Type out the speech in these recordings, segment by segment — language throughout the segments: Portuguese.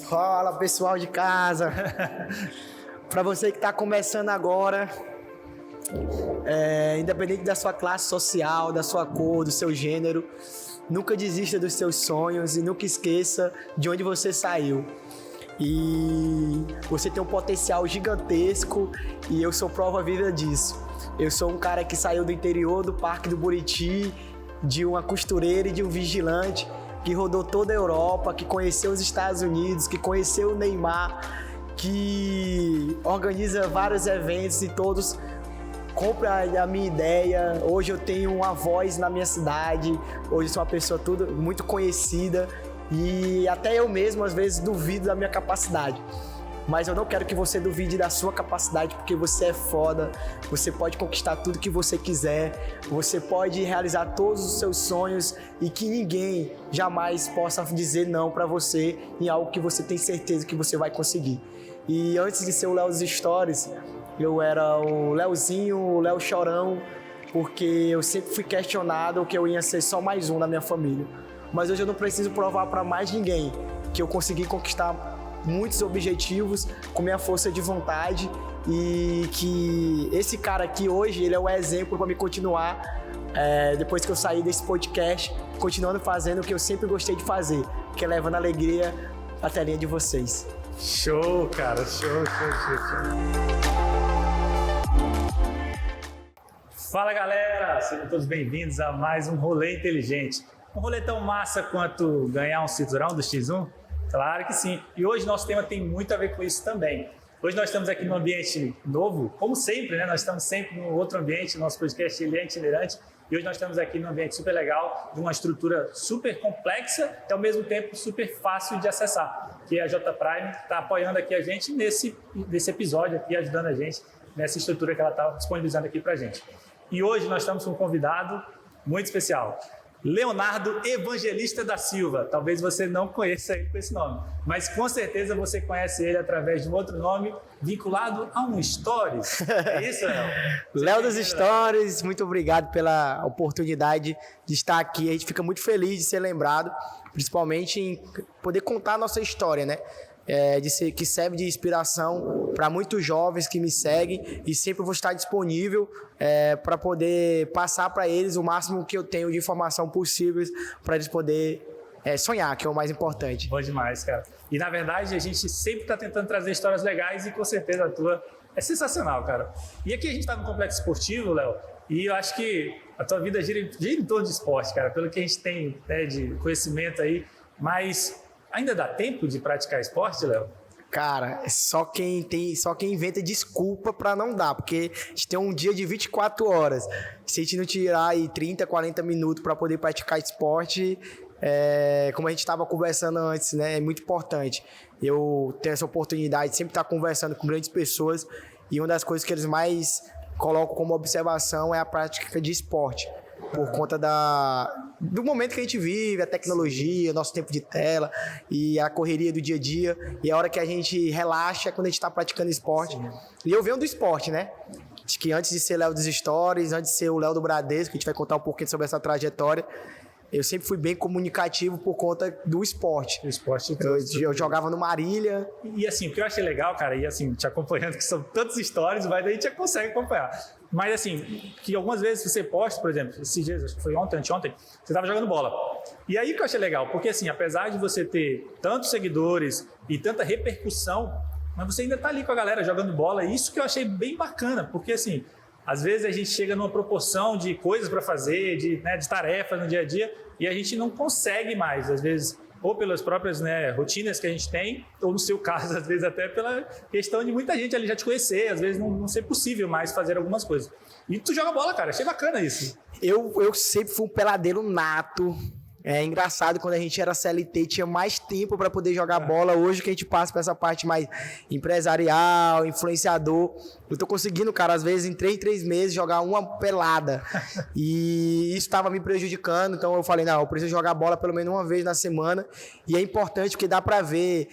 Fala, pessoal de casa. Para você que está começando agora, independente da sua classe social, da sua cor, do seu gênero, nunca desista dos seus sonhos e nunca esqueça de onde você saiu. E você tem um potencial gigantesco e eu sou prova viva disso. Eu sou um cara que saiu do interior do Parque do Buriti, de uma costureira e de um vigilante que rodou toda a Europa, que conheceu os Estados Unidos, que conheceu o Neymar, que organiza vários eventos e todos compram a minha ideia. Hoje eu tenho uma voz na minha cidade, hoje sou uma pessoa muito conhecida e até eu mesmo às vezes duvido da minha capacidade. Mas eu não quero que você duvide da sua capacidade, porque você é foda, você pode conquistar tudo que você quiser, você pode realizar todos os seus sonhos e que ninguém jamais possa dizer não pra você em algo que você tem certeza que você vai conseguir. E antes de ser o Léo dos Stories, eu era o Léozinho, o Léo Chorão, porque eu sempre fui questionado que eu ia ser só mais um na minha família. Mas hoje eu não preciso provar pra mais ninguém que eu consegui conquistar muitos objetivos com minha força de vontade e que esse cara aqui hoje, ele é o exemplo para me continuar depois que eu saí desse podcast, continuando fazendo o que eu sempre gostei de fazer, que é levando alegria à telinha de vocês. Show, cara, show. Fala, galera, sejam todos bem-vindos a mais um Rolê Inteligente. Um rolê tão massa quanto ganhar um cinturão do X1? Claro que sim. E hoje nosso tema tem muito a ver com isso também. Hoje nós estamos aqui num ambiente novo, como sempre, né? Nós estamos sempre num outro ambiente, nosso podcast ele é itinerante. E hoje nós estamos aqui num ambiente super legal, de uma estrutura super complexa e ao mesmo tempo super fácil de acessar, que é a J Prime, que está apoiando aqui a gente nesse episódio aqui, ajudando a gente nessa estrutura que ela está disponibilizando aqui para a gente. E hoje nós estamos com um convidado muito especial. Leonardo Evangelista da Silva. Talvez você não conheça ele com esse nome, mas com certeza você conhece ele através de um outro nome vinculado a um Stories. É isso, Léo? Léo dos Stories, muito obrigado pela oportunidade de estar aqui. A gente fica muito feliz de ser lembrado, principalmente em poder contar a nossa história, né? Que serve de inspiração para muitos jovens que me seguem e sempre vou estar disponível para poder passar para eles o máximo que eu tenho de informação possível para eles poderem sonhar, que é o mais importante. Bom demais, cara. E na verdade a gente sempre está tentando trazer histórias legais e com certeza a tua é sensacional, cara. E aqui a gente está no complexo esportivo, Léo, e eu acho que a tua vida gira em torno de esporte, cara, pelo que a gente tem, né, de conhecimento aí, mas ainda dá tempo de praticar esporte, Léo? Cara, só quem inventa desculpa pra não dar, porque a gente tem um dia de 24 horas. Se a gente não tirar aí 30, 40 minutos pra poder praticar esporte, como a gente estava conversando antes, né, é muito importante. Eu tenho essa oportunidade de sempre estar conversando com grandes pessoas e uma das coisas que eles mais colocam como observação é a prática de esporte. Por conta do momento que a gente vive, a tecnologia, nosso tempo de tela e a correria do dia a dia. E a hora que a gente relaxa é quando a gente está praticando esporte. Sim. E eu venho do esporte, né? Acho que antes de ser Léo dos Stories, antes de ser o Léo do Bradesco, que a gente vai contar um pouquinho sobre essa trajetória, eu sempre fui bem comunicativo por conta do esporte. O esporte eu jogava no Marília. E assim, o que eu achei legal, cara, e assim, te acompanhando, que são tantos stories, mas daí a gente já consegue acompanhar. Mas assim, que algumas vezes você posta, por exemplo, esses dias, acho que foi ontem, anteontem, você estava jogando bola. E aí que eu achei legal, porque assim, apesar de você ter tantos seguidores e tanta repercussão, mas você ainda tá ali com a galera jogando bola, e isso que eu achei bem bacana, porque assim, às vezes a gente chega numa proporção de coisas para fazer, de tarefas no dia a dia, e a gente não consegue mais, às vezes, ou pelas próprias rotinas que a gente tem, ou no seu caso, às vezes até pela questão de muita gente ali já te conhecer, às vezes não ser possível mais fazer algumas coisas. E tu joga bola, cara, achei bacana isso. Eu sempre fui um peladeiro nato. É engraçado, quando a gente era CLT, tinha mais tempo para poder jogar bola. Hoje que a gente passa para essa parte mais empresarial, influenciador, eu tô conseguindo, cara, às vezes em 3 meses jogar uma pelada. E isso estava me prejudicando, então eu falei, não, eu preciso jogar bola pelo menos uma vez na semana. E é importante porque dá para ver,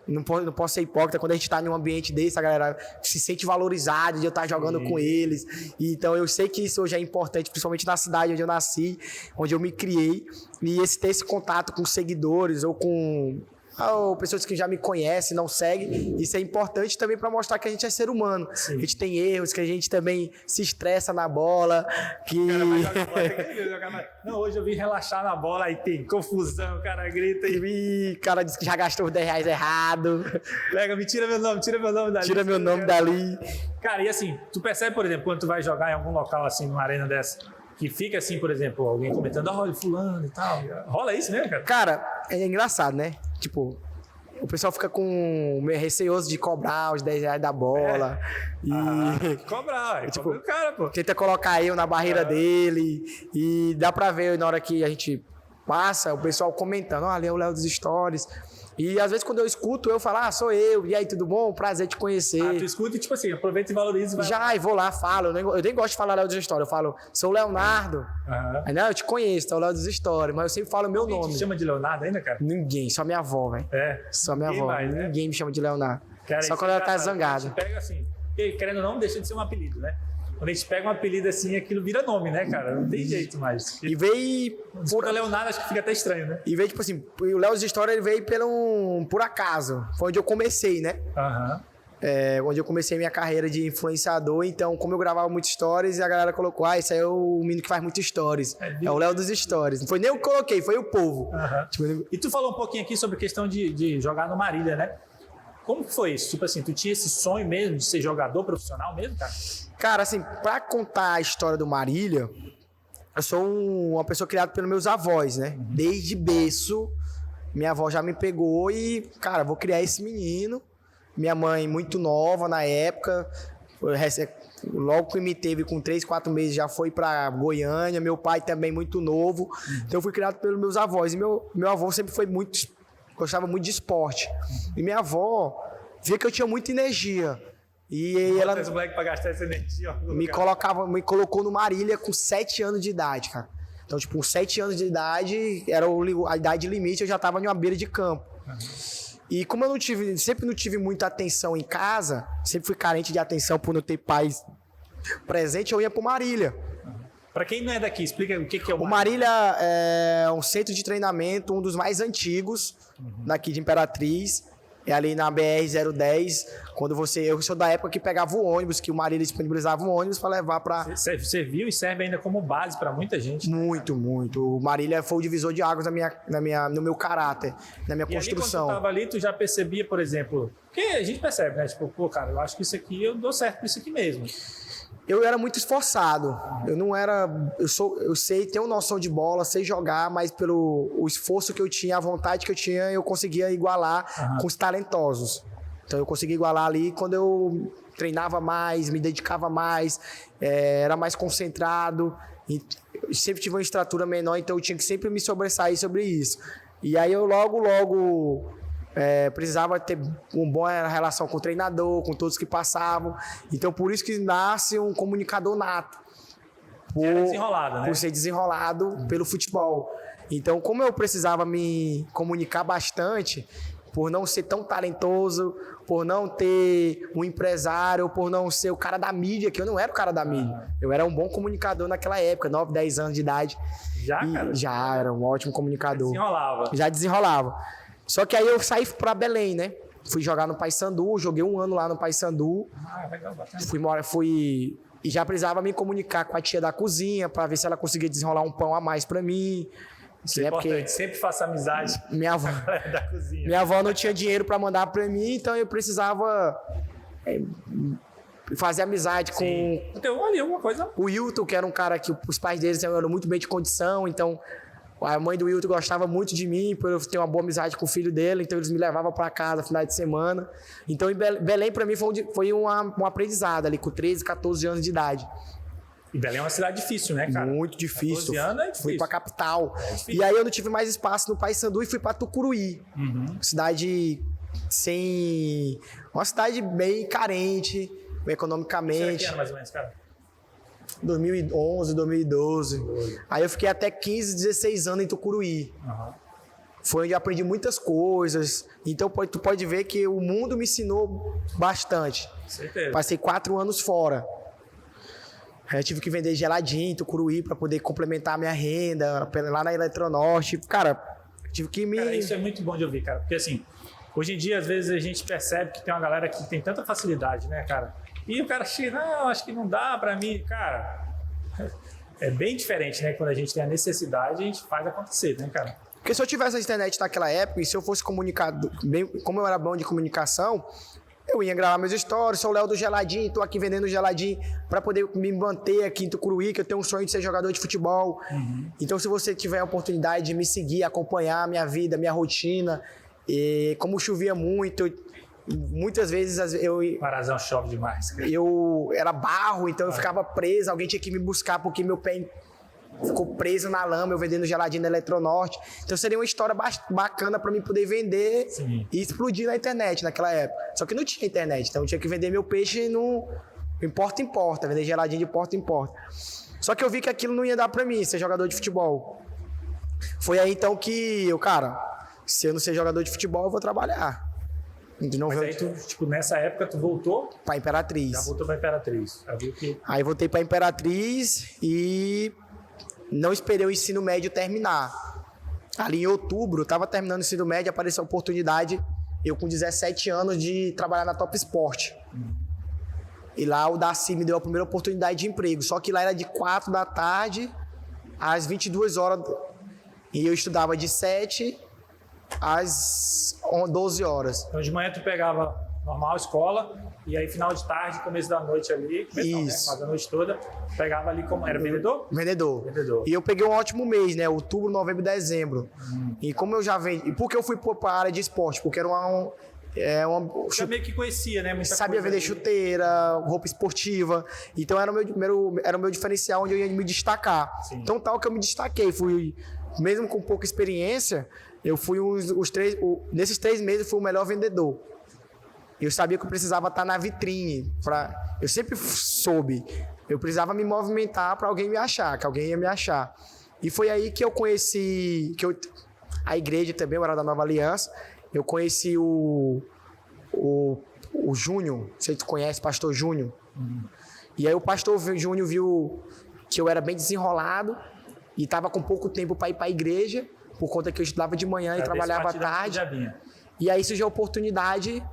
não posso ser hipócrita, quando a gente tá em um ambiente desse, a galera se sente valorizada de eu estar jogando com eles. E, então eu sei que isso hoje é importante, principalmente na cidade onde eu nasci, onde eu me criei, e ter esse contato com seguidores ou com ou pessoas que já me conhecem, não seguem. Isso é importante também para mostrar que a gente é ser humano. Sim. A gente tem erros, que a gente também se estressa na bola. Que... O cara vai jogar bola, não, hoje eu vim relaxar na bola, aí tem confusão, o cara grita. E o cara diz que já gastou os 10 reais errado. Pega, tira meu nome dali. Tira meu nome dali. Cara, e assim, tu percebe, por exemplo, quando tu vai jogar em algum local assim, numa arena dessa, que fica assim, por exemplo, alguém comentando, olha, fulano e tal. Rola isso mesmo, cara? Cara, é engraçado, né? Tipo, o pessoal fica meio receoso de cobrar os 10 reais da bola. Cobrar, tipo, cobra o cara, pô. Tenta colocar eu na barreira dele. E dá pra ver na hora que a gente passa, o pessoal comentando, olha, é o Léo dos Stories. E às vezes quando eu escuto, eu falo, sou eu, e aí, tudo bom? Prazer te conhecer. Tu escuta e tipo assim, aproveita e valoriza. E vou lá, falo, eu nem gosto de falar Léo dos Stories, eu falo, sou o Leonardo. Aí, não, eu te conheço, é o Léo dos Stories, mas eu sempre falo o meu nome. Ninguém te chama de Leonardo ainda, cara? Ninguém, só minha avó, velho. Só minha avó, mais, né? Ninguém me chama de Leonardo. Cara, só quando ela tá zangada. A gente pega assim, porque, querendo ou não, deixa de ser um apelido, né? Quando a gente pega um apelido assim, aquilo vira nome, né, cara? Não tem jeito mais. E veio... Por Leonardo, acho que fica até estranho, né? E veio, tipo assim, o Léo dos Stories, ele veio por acaso. Foi onde eu comecei, né? Onde eu comecei minha carreira de influenciador. Então, como eu gravava muitos stories, a galera colocou, esse aí é o menino que faz muitos stories. É o Léo dos Stories. Não foi nem eu que coloquei, foi o povo. Tipo, e tu falou um pouquinho aqui sobre a questão de jogar no Marília, né? Como que foi isso? Tipo assim, tu tinha esse sonho mesmo de ser jogador profissional mesmo, cara? Cara, assim, pra contar a história do Marília, eu sou uma pessoa criada pelos meus avós, né? Desde berço, minha avó já me pegou e, cara, vou criar esse menino. Minha mãe, muito nova na época, logo que me teve com 3, 4 meses, já foi pra Goiânia. Meu pai também muito novo. Então eu fui criado pelos meus avós. E meu avô sempre foi gostava muito de esporte. E minha avó via que eu tinha muita energia. E ela pra gastar essa energia me colocou no Marília com 7 anos de idade, cara. Então, tipo, com 7 anos de idade, era a idade limite, eu já tava em uma beira de campo. E como eu sempre não tive muita atenção em casa, sempre fui carente de atenção por não ter pais presente, eu ia pro Marília. Para quem não é daqui, explica o que é o Marília. O Marília é um centro de treinamento, um dos mais antigos daqui de Imperatriz. É ali na BR-010, eu sou da época que pegava o ônibus, que o Marília disponibilizava um ônibus para levar para... Serviu e serve ainda como base para muita gente. Muito, muito. O Marília foi o divisor de águas no meu caráter, na minha construção. Ali, quando tu tava ali, tu já percebia, por exemplo... Porque a gente percebe, né? Tipo, pô, cara, eu acho que isso aqui, eu dou certo com isso aqui mesmo. Eu era muito esforçado. Eu não era... Eu sei, tenho noção de bola, sei jogar, mas pelo o esforço que eu tinha, a vontade que eu tinha, eu conseguia igualar com os talentosos. Então eu conseguia igualar ali quando eu treinava mais, me dedicava mais, era mais concentrado. E sempre tive uma estrutura menor, então eu tinha que sempre me sobressair sobre isso. E aí eu logo precisava ter uma boa relação com o treinador, com todos que passavam. Então, por isso que nasce um comunicador nato. Era desenrolado, né? Por ser desenrolado pelo futebol. Então, como eu precisava me comunicar bastante, por não ser tão talentoso, por não ter um empresário, por não ser o cara da mídia, que eu não era o cara da mídia. Eu era um bom comunicador naquela época, 9, 10 anos de idade. Cara? Já, era um ótimo comunicador. Já desenrolava. Só que aí eu saí pra Belém, né? Fui jogar no Paysandu, joguei 1 ano lá no Paysandu. Legal, bacana. Fui e já precisava me comunicar com a tia da cozinha pra ver se ela conseguia desenrolar um pão a mais pra mim. Isso é importante, sempre faça amizade minha avó, com a galera da cozinha. Minha avó não tinha dinheiro pra mandar pra mim, então eu precisava fazer amizade com... Então, ali alguma coisa. O Wilton, que era um cara que os pais deles eram muito bem de condição, então... A mãe do Wilton gostava muito de mim, por eu ter uma boa amizade com o filho dele, então eles me levavam para casa no final de semana. Então, Belém, para mim, foi um aprendizado ali, com 13, 14 anos de idade. E Belém é uma cidade difícil, né, cara? Muito difícil. 14 anos é difícil. Fui para a capital. E aí eu não tive mais espaço no Paysandu e fui para Tucuruí. Cidade sem... Uma cidade bem carente, economicamente. Que ano, mais ou menos, cara? 2011, 2012. Aí eu fiquei até 15, 16 anos em Tucuruí. Foi onde eu aprendi muitas coisas. Então tu pode ver que o mundo me ensinou bastante. Certeza. Passei 4 anos fora. Eu tive que vender geladinho em Tucuruí para poder complementar a minha renda lá na Eletronorte. Cara, Tive que me... Cara, isso é muito bom de ouvir, cara. Porque assim, hoje em dia, às vezes, a gente percebe que tem uma galera que tem tanta facilidade, né, cara? E o cara chega, não, acho que não dá pra mim. Cara, é bem diferente, né? Quando a gente tem a necessidade, a gente faz acontecer, né, cara? Porque se eu tivesse a internet naquela época, e se eu fosse comunicado, bem, como eu era bom de comunicação, eu ia gravar meus stories, sou o Léo do Geladinho, tô aqui vendendo geladinho para poder me manter aqui em Tucuruí, que eu tenho um sonho de ser jogador de futebol. Então, se você tiver a oportunidade de me seguir, acompanhar a minha vida, minha rotina, e como chovia muito, muitas vezes Parazão chove demais, cara. eu era barro, então eu ficava preso, alguém tinha que me buscar porque meu pé ficou preso na lama, eu vendendo geladinho na Eletronorte. Então seria uma história bacana para mim poder vender e explodir na internet naquela época. Só que não tinha internet, então eu tinha que vender meu peixe no porta em porta, vender geladinho de porta em porta. Só que eu vi que aquilo não ia dar para mim, ser jogador de futebol. Foi aí então que eu, cara, se eu não ser jogador de futebol, eu vou trabalhar. Mas aí tu, tipo, nessa época tu voltou? Pra Imperatriz. Já voltou pra Imperatriz. Já viu que... Aí voltei pra Imperatriz e não esperei o ensino médio terminar. Ali em outubro, eu estava terminando o ensino médio, apareceu a oportunidade, eu com 17 anos, de trabalhar na Top Sport. E lá o Darcy me deu a primeira oportunidade de emprego, só que lá era de 4 da tarde às 22 horas. E eu estudava de 7 às 12 horas. Então de manhã tu pegava normal, escola, e aí final de tarde, começo da noite ali, Isso. Quase a noite toda, pegava ali como... Era vendedor? Vendedor. E eu peguei um ótimo mês, né? Outubro, novembro e dezembro. E como eu já vendi... E por que eu fui para a área de esporte? Porque era Já meio que conhecia, né? Muita sabia coisa vender ali. chuteira, roupa esportiva. Então era o meu diferencial onde eu ia me destacar. Sim. Então tal que eu me destaquei. Mesmo com pouca experiência, eu fui nesses 3 meses eu fui o melhor vendedor. Eu sabia que eu precisava estar na vitrine. Eu sempre soube. Eu precisava me movimentar para alguém me achar, que alguém ia me achar. E foi aí que eu conheci... a igreja também, eu era da Nova Aliança. Eu conheci o Júnior, você conhece, pastor Júnior. E aí o pastor Júnior viu que eu era bem desenrolado e estava com pouco tempo para ir para a igreja, por conta que eu estudava de manhã e trabalhava à tarde. E aí surgiu a oportunidade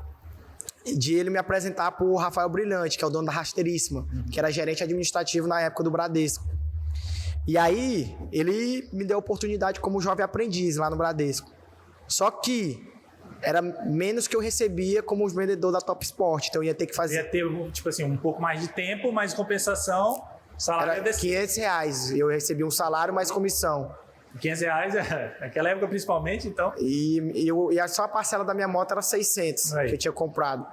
de ele me apresentar para o Rafael Brilhante, que é o dono da Rasteiríssima, que era gerente administrativo na época do Bradesco. E aí ele me deu a oportunidade como jovem aprendiz lá no Bradesco. Só que era menos que eu recebia como vendedor da Top Sport, então eu ia ter que fazer... Ia ter, tipo assim, um pouco mais de tempo, mas em compensação, salário Era R$500, eu recebia um salário mais comissão. R$500, naquela época principalmente, então. E só a parcela da minha moto era 600, Aí. que eu tinha comprado.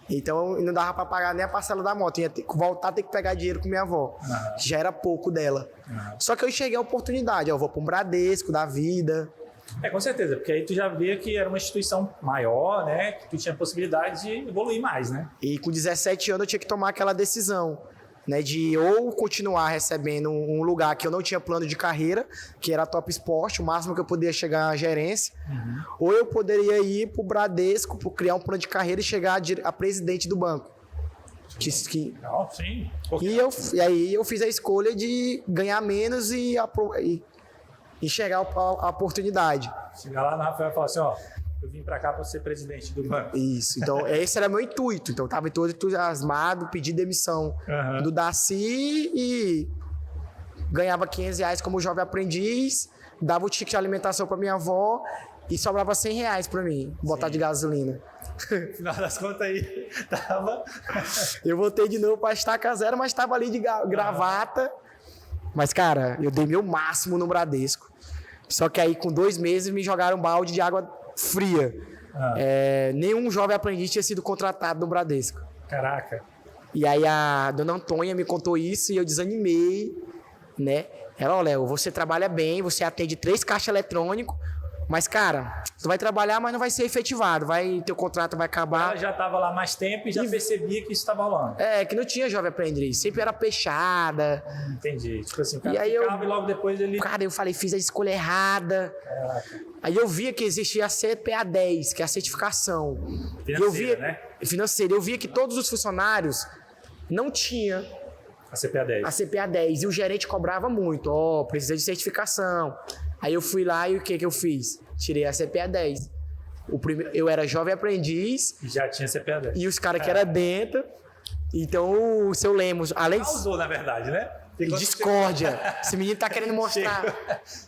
Então não dava para pagar nem a parcela da moto, eu ia ter que voltar a ter que pegar dinheiro com minha avó, que já era pouco dela. Só que eu cheguei à oportunidade, eu vou para um Bradesco da vida. Com certeza, porque aí tu já via que era uma instituição maior, né? Que tu tinha possibilidade de evoluir mais, né? E com 17 anos eu tinha que tomar aquela decisão, né, de ou continuar recebendo um lugar que eu não tinha plano de carreira, que era a Top Sport, o máximo que eu podia chegar à gerência, ou eu poderia ir para o Bradesco, criar um plano de carreira e chegar a presidente do banco. Não, sim. E aí eu fiz a escolha de ganhar menos e enxergar a oportunidade. Chegar lá no Rafael e falar assim, ó, eu vim pra cá pra ser presidente do banco. Isso, então esse era meu intuito. Então eu tava todo entusiasmado, pedi demissão do Darcy e ganhava R$500 como jovem aprendiz, dava o ticket de alimentação pra minha avó e sobrava R$100 pra mim, botar de gasolina. No final das contas aí, tava... Eu voltei de novo pra estaca zero, mas tava ali de gravata. Mas, cara, eu dei meu máximo no Bradesco. Só que aí, com 2 meses, me jogaram um balde de água fria. Nenhum jovem aprendiz tinha sido contratado no Bradesco. Caraca. E aí, a dona Antônia me contou isso e eu desanimei, né? Ela, ó, Léo, você trabalha bem, você atende 3 caixas eletrônicos, mas, cara, tu vai trabalhar, mas não vai ser efetivado. Teu contrato vai acabar. Ela já estava lá mais tempo e já percebia que isso estava rolando. Que não tinha jovem aprendiz. Sempre era peixada. Entendi. Tipo assim, o cara E aí ficava e logo depois ele... Cara, eu falei, fiz a escolha errada. Caraca. Aí eu via que existia a CPA 10, que é a certificação. Financeira, né? Financeira. Eu via que todos os funcionários não tinham A CPA 10. a CPA 10. E o gerente cobrava muito. Precisa de certificação. Aí eu fui lá e o que eu fiz? tirei a CPA 10. Eu era jovem aprendiz. E já tinha CPA 10. E os caras que eram dentro. Então, o seu Lemos, além de... Causou, na verdade, né? Discórdia. Esse menino tá querendo mostrar.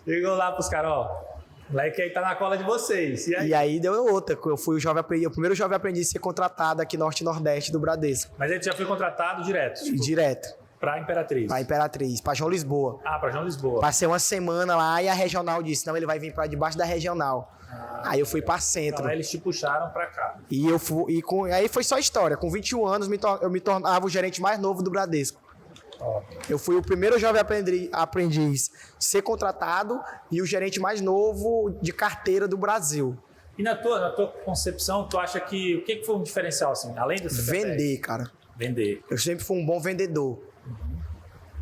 Chegou lá pros caras, ó. O moleque aí tá na cola de vocês. E aí deu outra. Eu fui o primeiro jovem aprendiz a ser contratado aqui Norte e Nordeste do Bradesco. Mas ele já foi contratado direto? Tipo, direto. Pra Imperatriz? Pra Imperatriz, pra João Lisboa. Ah, pra João Lisboa. Passei uma semana lá e a regional disse, não, ele vai vir pra debaixo da regional. Aí eu fui pra centro. Então eles te puxaram pra cá. E eu fui, aí foi só história. Com 21 anos eu me tornava o gerente mais novo do Bradesco. Eu fui o primeiro jovem aprendiz a ser contratado e o gerente mais novo de carteira do Brasil. E na tua concepção, tu acha que o que foi um diferencial, assim, além do Vender, cara. Vender. Eu sempre fui um bom vendedor.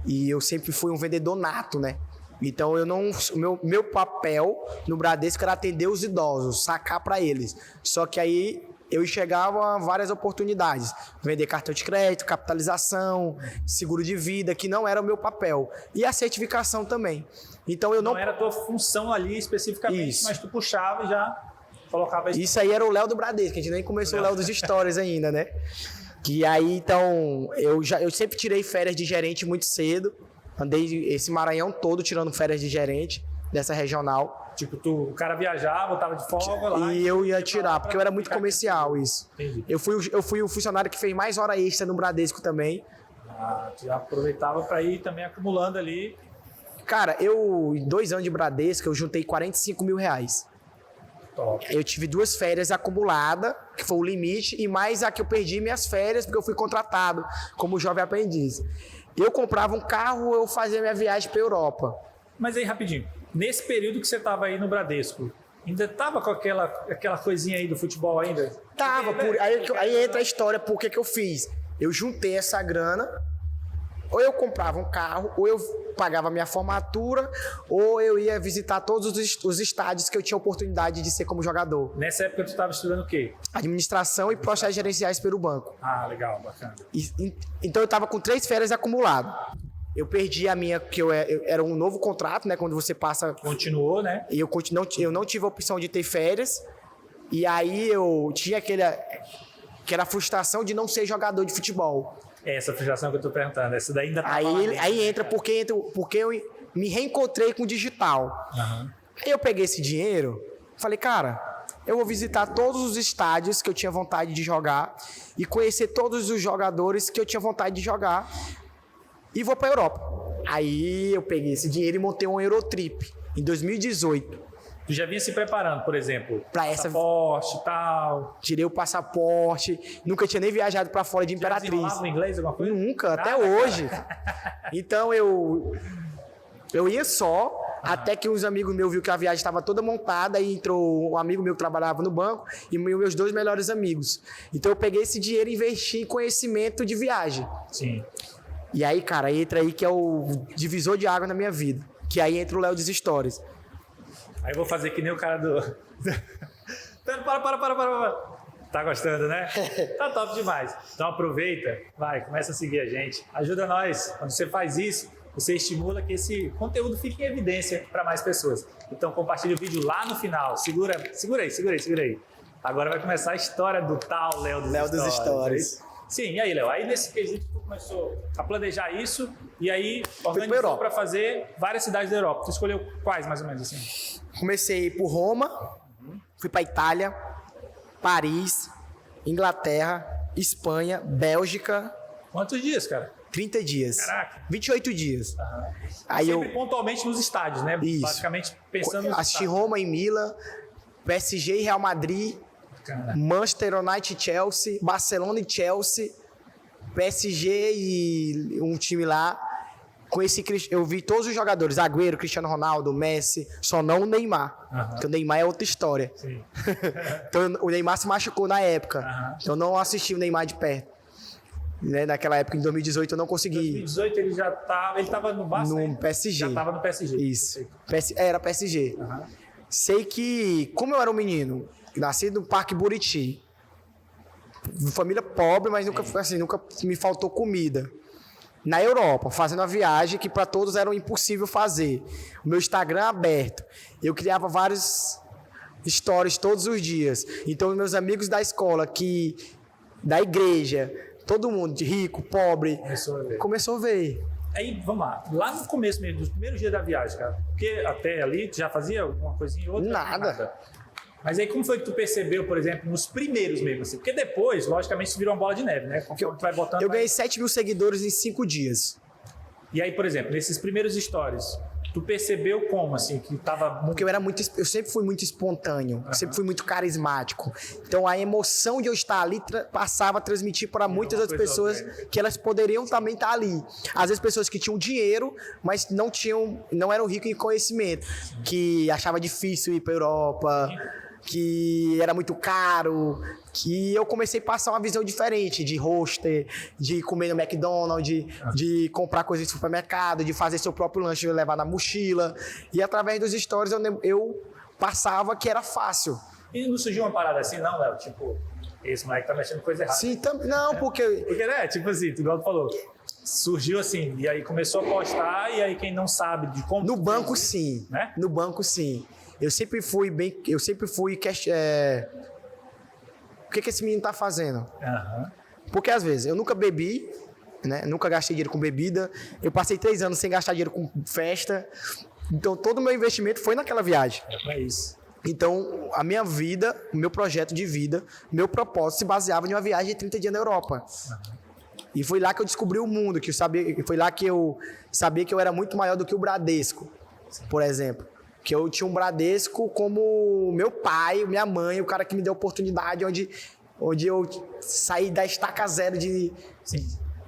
E eu sempre fui um vendedor nato, né? Então, o meu papel no Bradesco era atender os idosos, sacar para eles. Só que aí eu enxergava várias oportunidades. Vender cartão de crédito, capitalização, seguro de vida, que não era o meu papel. E a certificação também. Então, eu não era a tua função ali especificamente, isso. Mas tu puxava e já colocava isso. Isso aí era o Léo do Bradesco, a gente nem começou o Léo dos Stories ainda, né? Que aí, então, eu sempre tirei férias de gerente muito cedo. Andei esse Maranhão todo tirando férias de gerente dessa regional. Tipo, o cara viajava, botava de folga lá. E eu ia tirar, porque eu era muito comercial, isso. Entendi. Eu fui o funcionário que fez mais hora extra no Bradesco também. Ah, tu já aproveitava para ir também acumulando ali. Cara, em 2 anos de Bradesco, eu juntei 45 mil reais. Top. Eu tive 2 férias acumuladas, que foi o limite, e mais a que eu perdi minhas férias, porque eu fui contratado como jovem aprendiz. Eu comprava um carro, eu fazia minha viagem para Europa. Mas aí, rapidinho, nesse período que você estava aí no Bradesco, ainda tava com aquela coisinha aí do futebol ainda? Tava, aí entra a história, por que eu fiz. Eu juntei essa grana, ou eu comprava um carro, ou eu pagava minha formatura, ou eu ia visitar todos os estádios que eu tinha oportunidade de ser como jogador. Nessa época tu estava estudando o quê? Administração e processos gerenciais pelo banco. Ah, legal, bacana. Então eu estava com 3 férias acumuladas. Eu perdi a minha, que eu era um novo contrato, né? Quando você passa... Continuou, né? E eu não tive a opção de ter férias. E aí eu tinha que era a frustração de não ser jogador de futebol. É essa frustração que eu tô perguntando. Essa daí ainda tá aí entra porque eu me reencontrei com o digital. Uhum. Aí eu peguei esse dinheiro, falei, cara, eu vou visitar todos os estádios que eu tinha vontade de jogar e conhecer todos os jogadores que eu tinha vontade de jogar e vou pra Europa. Aí eu peguei esse dinheiro e montei um Eurotrip em 2018. Tu já vinha se preparando, por exemplo, passaporte e tal. Tirei o passaporte, nunca tinha nem viajado pra fora de Imperatriz. Já falava inglês, alguma coisa? Nunca, até hoje. Então eu ia só, até que uns amigos meus viram que a viagem estava toda montada e entrou um amigo meu que trabalhava no banco e meus 2 melhores amigos. Então eu peguei esse dinheiro e investi em conhecimento de viagem. Sim. E aí, cara, entra aí que é o divisor de água na minha vida. Que aí entra o Léo das Stories. Aí eu vou fazer que nem o cara do... Para. Tá gostando, né? Tá top demais. Então aproveita, vai, começa a seguir a gente. Ajuda nós. Quando você faz isso, você estimula que esse conteúdo fique em evidência para mais pessoas. Então compartilha o vídeo lá no final. Segura aí. Agora vai começar a história do tal Léo dos Stories. Sim, e aí, Léo? Aí nesse quesito tu começou a planejar isso e aí organizou para fazer várias cidades da Europa. Você escolheu quais, mais ou menos, assim? Comecei por Roma, fui para Itália, Paris, Inglaterra, Espanha, Bélgica. Quantos dias, cara? 30 dias. Caraca. 28 dias. Uhum. Aí sempre pontualmente nos estádios, né? Isso. Basicamente pensando nos assisti estádios. Roma e Milan, PSG e Real Madrid, Manchester United e Chelsea, Barcelona e Chelsea, PSG e um time lá. Eu vi todos os jogadores, Agüero, Cristiano Ronaldo, Messi, só não o Neymar. Porque o Neymar é outra história. Sim. Então o Neymar se machucou na época. Então eu não assisti o Neymar de perto. Né? Naquela época, em 2018, eu não consegui. Em 2018 ele já estava. Ele estava no Barça? No PSG. Já estava no PSG. Isso. Era PSG. Sei que, como eu era um menino, nasci no Parque Buriti, família pobre, mas nunca me faltou comida. Na Europa, fazendo uma viagem que para todos era impossível fazer. O meu Instagram aberto. Eu criava vários stories todos os dias. Então, meus amigos da escola, da igreja, todo mundo, de rico, pobre, começou a ver. Aí, vamos lá no começo mesmo, dos primeiros dias da viagem, cara, porque até ali tu já fazia alguma coisinha ou outra? Nada. Mas aí como foi que tu percebeu, por exemplo, nos primeiros mesmo assim? Porque depois, logicamente, isso virou uma bola de neve, né? Conforme tu vai botando... Eu ganhei 7 mil seguidores em 5 dias. E aí, por exemplo, nesses primeiros stories, tu percebeu como, assim, que tava... Porque eu sempre fui muito espontâneo, sempre fui muito carismático. Então, a emoção de eu estar ali passava a transmitir para muitas outras pessoas que elas poderiam também estar ali. Às vezes, pessoas que tinham dinheiro, mas não eram ricos em conhecimento, que achava difícil ir para a Europa, que era muito caro, que eu comecei a passar uma visão diferente de hostel, de comer no McDonald's, de comprar coisas de supermercado, de fazer seu próprio lanche e levar na mochila. E através dos stories eu passava que era fácil. E não surgiu uma parada assim, não, Léo? Tipo, esse moleque tá mexendo coisa errada. Sim, não, porque... Porque, né, tipo assim, igual tu falou, surgiu assim, e aí começou a postar, e aí quem não sabe de como... No banco, sim. Né? No banco, sim. Eu sempre fui o que esse menino tá fazendo? Porque às vezes eu nunca bebi, né? Nunca gastei dinheiro com bebida. Eu passei 3 anos sem gastar dinheiro com festa. Então todo o meu investimento foi naquela viagem. É pra isso. Então a minha vida, o meu projeto de vida, meu propósito se baseava em uma viagem de 30 dias na Europa. E foi lá que eu descobri o mundo, foi lá que eu sabia que eu era muito maior do que o Bradesco, por exemplo. Que eu tinha um Bradesco como meu pai, minha mãe, o cara que me deu oportunidade, onde eu saí da estaca zero e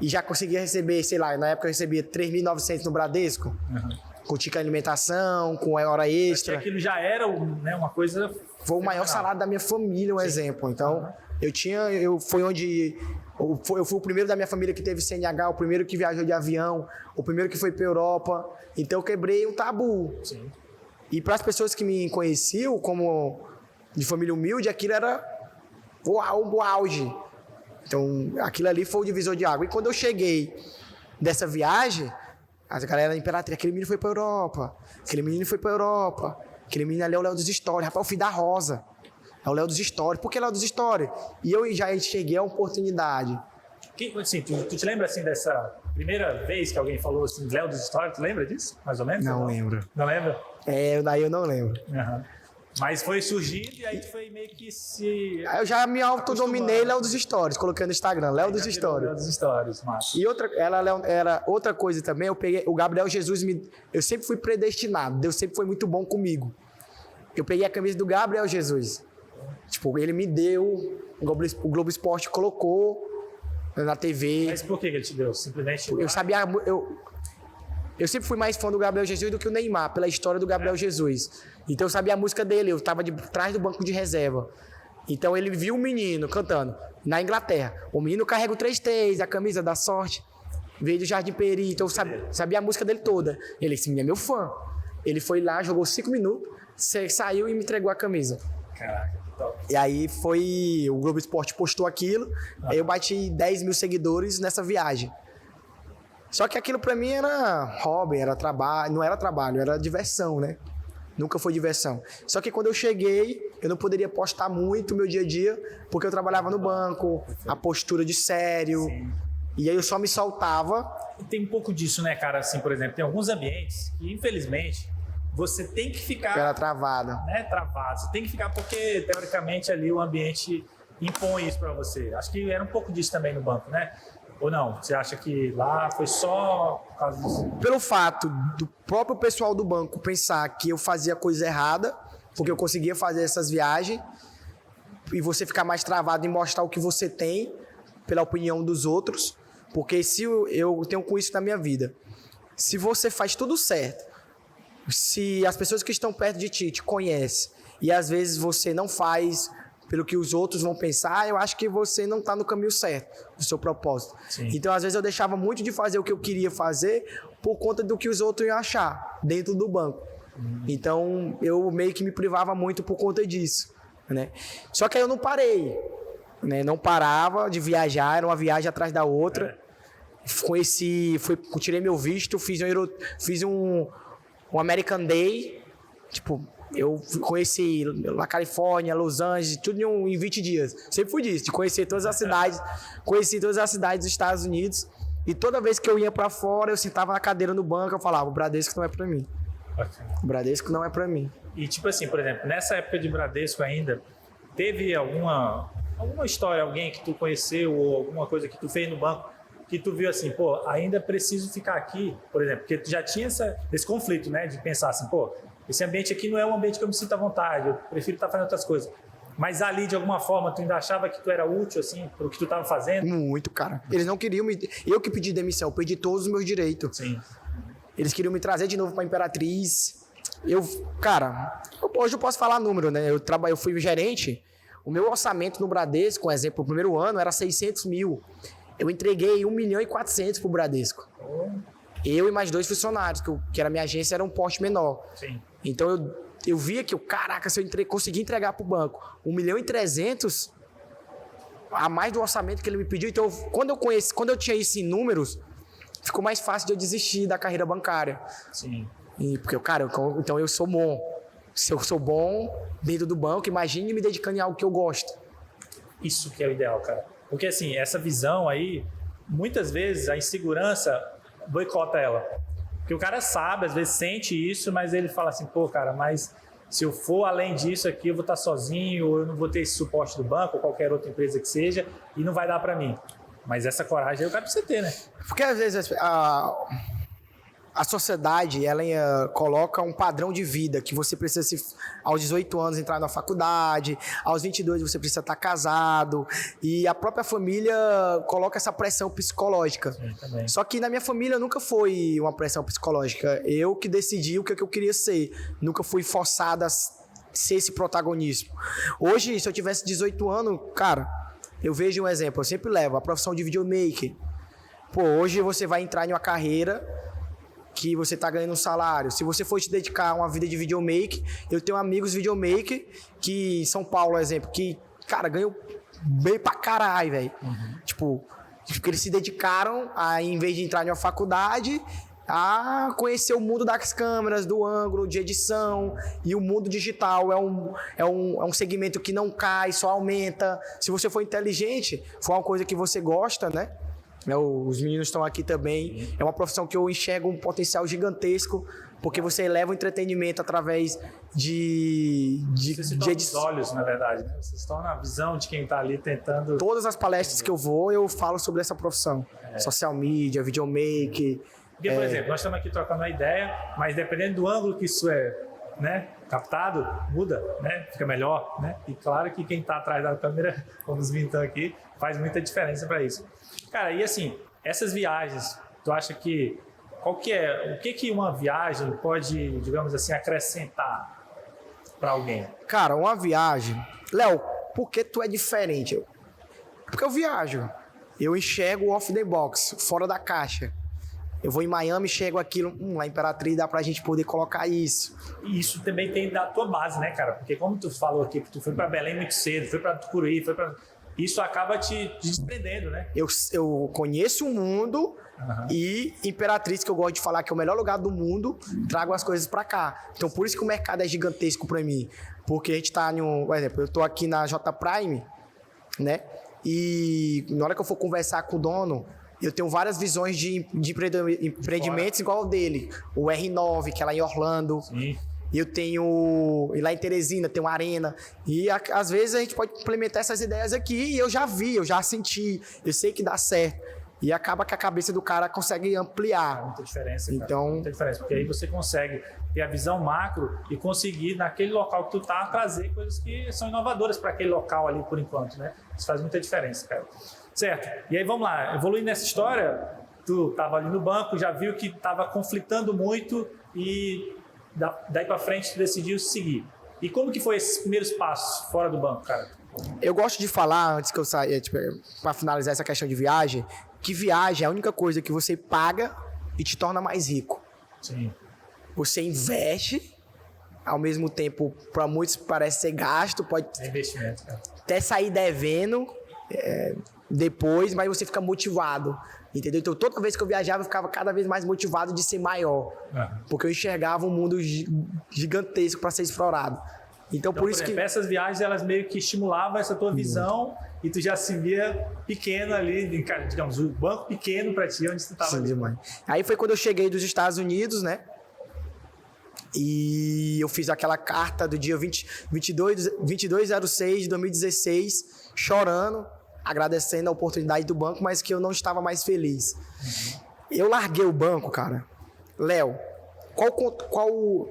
já conseguia receber, sei lá, na época eu recebia 3.900 no Bradesco, com ticket alimentação, com hora extra. Porque aquilo já era, né, uma coisa... Foi o maior salário da minha família, um exemplo. Então, eu fui o primeiro da minha família que teve CNH, o primeiro que viajou de avião, o primeiro que foi para Europa. Então, eu quebrei um tabu. Sim. E para as pessoas que me conheciam como de família humilde, aquilo era o auge. Então, aquilo ali foi o divisor de água. E quando eu cheguei dessa viagem, a galera da Imperatriz, aquele menino foi para Europa, aquele menino foi para Europa, aquele menino ali é o Léo dos Stories, rapaz, o filho da Rosa, é o Léo dos Stories. Por que Léo dos Stories? E eu já cheguei à oportunidade. Assim, tu te lembra assim dessa primeira vez que alguém falou assim, Léo dos Stories, tu lembra disso? Mais ou menos? Não lembro. Não lembra? Daí eu não lembro. Mas foi surgindo e aí tu foi meio que se... Aí eu já me autodominei Léo dos Stories, coloquei no Instagram, Léo dos Stories. Léo dos Stories, massa. E era outra coisa também, eu peguei o Gabriel Jesus, eu sempre fui predestinado, Deus sempre foi muito bom comigo. Eu peguei a camisa do Gabriel Jesus. Tipo, ele me deu, o Globo Esporte colocou na TV. Mas por que ele te deu? Simplesmente... Eu sempre fui mais fã do Gabriel Jesus do que o Neymar, pela história do Gabriel Jesus. Então eu sabia a música dele, eu estava de trás do banco de reserva. Então ele viu o menino cantando na Inglaterra. O menino carrega o 3-3, a camisa da sorte, veio do Jardim Peri, então eu sabia a música dele toda. Esse menino é meu fã. Ele foi lá, jogou 5 minutos, saiu e me entregou a camisa. Caraca, que top. E aí o Globo Esporte postou aquilo, aí eu bati 10 mil seguidores nessa viagem. Só que aquilo pra mim era hobby, era trabalho, não era trabalho, era diversão, né? Nunca foi diversão. Só que quando eu cheguei, eu não poderia postar muito o meu dia a dia, porque eu trabalhava no banco, a postura de sério. Sim. E aí eu só me soltava. E tem um pouco disso, né, cara? Assim, por exemplo, tem alguns ambientes que, infelizmente, você tem que ficar... Era travado. Né, travado. Você tem que ficar porque, teoricamente, ali o ambiente impõe isso pra você. Acho que era um pouco disso também no banco, né? Ou não? Você acha que lá foi só por causa disso? Pelo fato do próprio pessoal do banco pensar que eu fazia coisa errada, porque eu conseguia fazer essas viagens, e você ficar mais travado em mostrar o que você tem, pela opinião dos outros, porque se eu tenho com isso na minha vida, se você faz tudo certo, se as pessoas que estão perto de ti te conhecem, e às vezes você não faz pelo que os outros vão pensar, eu acho que você não está no caminho certo, do seu propósito. Sim. Então, às vezes, eu deixava muito de fazer o que eu queria fazer por conta do que os outros iam achar dentro do banco. Então, eu meio que me privava muito por conta disso, né? Só que aí eu não parei, né? Não parava de viajar, era uma viagem atrás da outra. Tirei meu visto, fiz um American Day, tipo... Eu conheci na Califórnia, Los Angeles, tudo em 20 dias. Sempre fui disso, de conhecer todas as cidades. Conheci todas as cidades dos Estados Unidos. E toda vez que eu ia pra fora, eu sentava na cadeira no banco, eu falava, o Bradesco não é pra mim. O Bradesco não é pra mim. E tipo assim, por exemplo, nessa época de Bradesco ainda, teve alguma história, alguém que tu conheceu ou alguma coisa que tu fez no banco que tu viu assim, pô, ainda preciso ficar aqui, por exemplo, porque tu já tinha esse conflito, né, de pensar assim, pô, esse ambiente aqui não é um ambiente que eu me sinto à vontade, eu prefiro estar fazendo outras coisas. Mas ali, de alguma forma, tu ainda achava que tu era útil, assim, pro que tu estava fazendo? Muito, cara. Eles não queriam me... Eu que pedi demissão, eu perdi todos os meus direitos. Sim. Eles queriam me trazer de novo pra Imperatriz. Hoje eu posso falar número, né? Eu fui gerente, o meu orçamento no Bradesco, um exemplo, o primeiro ano era 600 mil. Eu entreguei 1.400.000 pro Bradesco. Eu e mais 2 funcionários, que era a minha agência, era um porte menor. Sim. Então eu via que, caraca, se eu conseguir entregar pro banco 1.300.000 a mais do orçamento que ele me pediu. Então, quando eu tinha isso em números, ficou mais fácil de eu desistir da carreira bancária. Sim. Porque, cara, então eu sou bom. Se eu sou bom dentro do banco, imagine me dedicando em algo que eu gosto. Isso que é o ideal, cara. Porque, assim, essa visão aí, muitas vezes a insegurança boicota ela. Porque o cara sabe, às vezes sente isso, mas ele fala assim, pô, cara, mas se eu for além disso aqui, eu vou estar sozinho, ou eu não vou ter esse suporte do banco, ou qualquer outra empresa que seja, e não vai dar pra mim. Mas essa coragem aí o cara precisa ter, né? Porque, às vezes, a sociedade, ela coloca um padrão de vida, que você precisa, aos 18 anos, entrar na faculdade, aos 22 você precisa estar casado, e a própria família coloca essa pressão psicológica. Sim, também. Só que na minha família nunca foi uma pressão psicológica. Eu que decidi o que eu queria ser. Nunca fui forçada a ser esse protagonismo. Hoje, se eu tivesse 18 anos, cara, eu vejo um exemplo, eu sempre levo a profissão de videomaker. Pô, hoje você vai entrar em uma carreira que você tá ganhando um salário. Se você for te dedicar a uma vida de videomaker, eu tenho amigos videomaker que em São Paulo, exemplo, que, cara, ganham bem pra caralho, velho. Tipo, eles se dedicaram a, em vez de entrar em uma faculdade, a conhecer o mundo das câmeras, do ângulo, de edição. E o mundo digital é um segmento que não cai, só aumenta. Se você for inteligente, for uma coisa que você gosta, né? Os meninos estão aqui também. É uma profissão que eu enxergo um potencial gigantesco, porque você eleva o entretenimento através de os olhos, na verdade, né? Vocês estão na visão de quem está ali tentando... Todas as palestras que eu falo sobre essa profissão. Social media, videomaker. Porque, por exemplo, nós estamos aqui trocando uma ideia, mas dependendo do ângulo que isso é, né, captado, muda, né? Fica melhor, né? E claro que quem está atrás da câmera, como os meninos estão aqui, faz muita diferença para isso. Cara, e assim, essas viagens, tu acha que... o que uma viagem pode, digamos assim, acrescentar para alguém? Cara, uma viagem... Léo, por que tu é diferente? Porque eu viajo. Eu enxergo off the box, fora da caixa. Eu vou em Miami, chego aquilo... lá em Imperatriz dá pra gente poder colocar isso. E isso também tem da tua base, né, cara? Porque como tu falou aqui, que tu foi para Belém muito cedo, foi para Tucuruí, foi para... Isso acaba te desprendendo, né? Eu conheço o mundo e Imperatriz, que eu gosto de falar que é o melhor lugar do mundo, trago as coisas pra cá. Então, por isso que o mercado é gigantesco pra mim. Porque a gente tá por exemplo, eu tô aqui na J Prime, né? E na hora que eu for conversar com o dono, eu tenho várias visões de empreendimentos igual ao dele. O R9, que é lá em Orlando. Sim. Eu tenho... E lá em Teresina tem uma arena. E às vezes a gente pode implementar essas ideias aqui. E eu já vi, eu já senti. Eu sei que dá certo. E acaba que a cabeça do cara consegue ampliar. Muita diferença, cara. Então... Muita diferença. Porque aí você consegue ter a visão macro e conseguir, naquele local que tu tá, trazer coisas que são inovadoras para aquele local ali, por enquanto, né? Isso faz muita diferença, cara. Certo. E aí, vamos lá. Evoluindo nessa história, tu tava ali no banco, já viu que tava conflitando muito e... daí pra frente tu decidiu seguir. E como que foi esses primeiros passos fora do banco, cara? Eu gosto de falar, antes que eu saia, pra finalizar essa questão de viagem, que viagem é a única coisa que você paga e te torna mais rico. Sim. Você investe, ao mesmo tempo, para muitos parece ser gasto, pode É investimento, cara. até sair devendo. depois, mas você fica motivado, entendeu? Então, toda vez que eu viajava, eu ficava cada vez mais motivado de ser maior, porque eu enxergava um mundo gigantesco para ser explorado. Então, por isso exemplo, que... essas viagens, elas meio que estimulavam essa tua visão e tu já se via pequeno ali, digamos, o banco pequeno para ti, onde tu estava. Sim, demais. Aí foi quando eu cheguei dos Estados Unidos, né? E eu fiz aquela carta do dia 22/06 de 2016, chorando, agradecendo a oportunidade do banco, mas que eu não estava mais feliz. Eu larguei o banco, cara. Léo, qual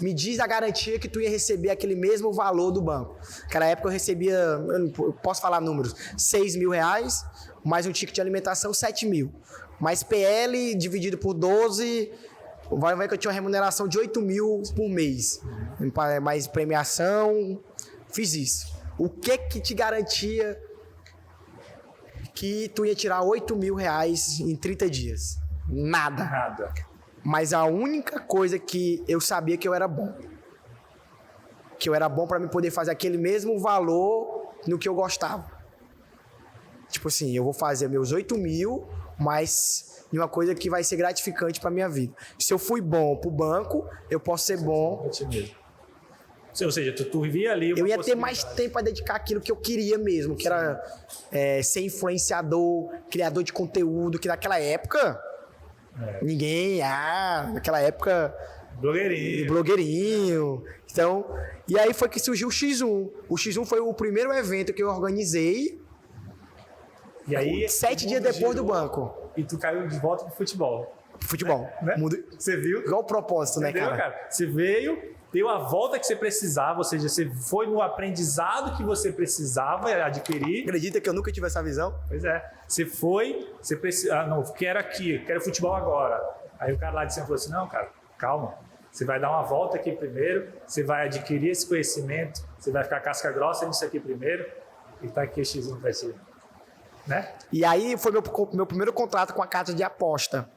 me diz a garantia que tu ia receber aquele mesmo valor do banco? Naquela época eu recebia, eu posso falar números, R$6.000, mais um ticket de alimentação, 7 mil. Mais PL dividido por 12, vai ver que eu tinha uma remuneração de 8 mil por mês. Mais premiação, fiz isso. O que te garantia que tu ia tirar 8 mil reais em 30 dias? Nada. Mas a única coisa que eu sabia que eu era bom. Que eu era bom para me poder fazer aquele mesmo valor no que eu gostava. Tipo assim, eu vou fazer meus 8 mil, mas de uma coisa que vai ser gratificante para minha vida. Se eu fui bom pro banco, eu posso ser bom. Ou seja, tu via ali uma eu ia ter mais tempo para dedicar àquilo que eu queria mesmo, que era ser influenciador, criador de conteúdo, que naquela época... Ninguém, naquela época... Blogueirinho. Então, e aí foi que surgiu o X1. O X1 foi o primeiro evento que eu organizei. E aí... 7 dias depois do banco. E tu caiu de volta pro futebol. Futebol. Né? Você viu? Igual o propósito, entendeu, né, cara? Você veio, deu a volta que você precisava, ou seja, você foi no aprendizado que você precisava adquirir. Acredita que eu nunca tive essa visão? Pois é. Você foi, você precisa... não, quero aqui, quero futebol agora. Aí o cara lá de cima falou assim, não, cara, calma. Você vai dar uma volta aqui primeiro, você vai adquirir esse conhecimento, você vai ficar casca grossa nisso aqui primeiro, e tá aqui o X1 pra ti. Né? E aí foi meu primeiro contrato com a casa de aposta.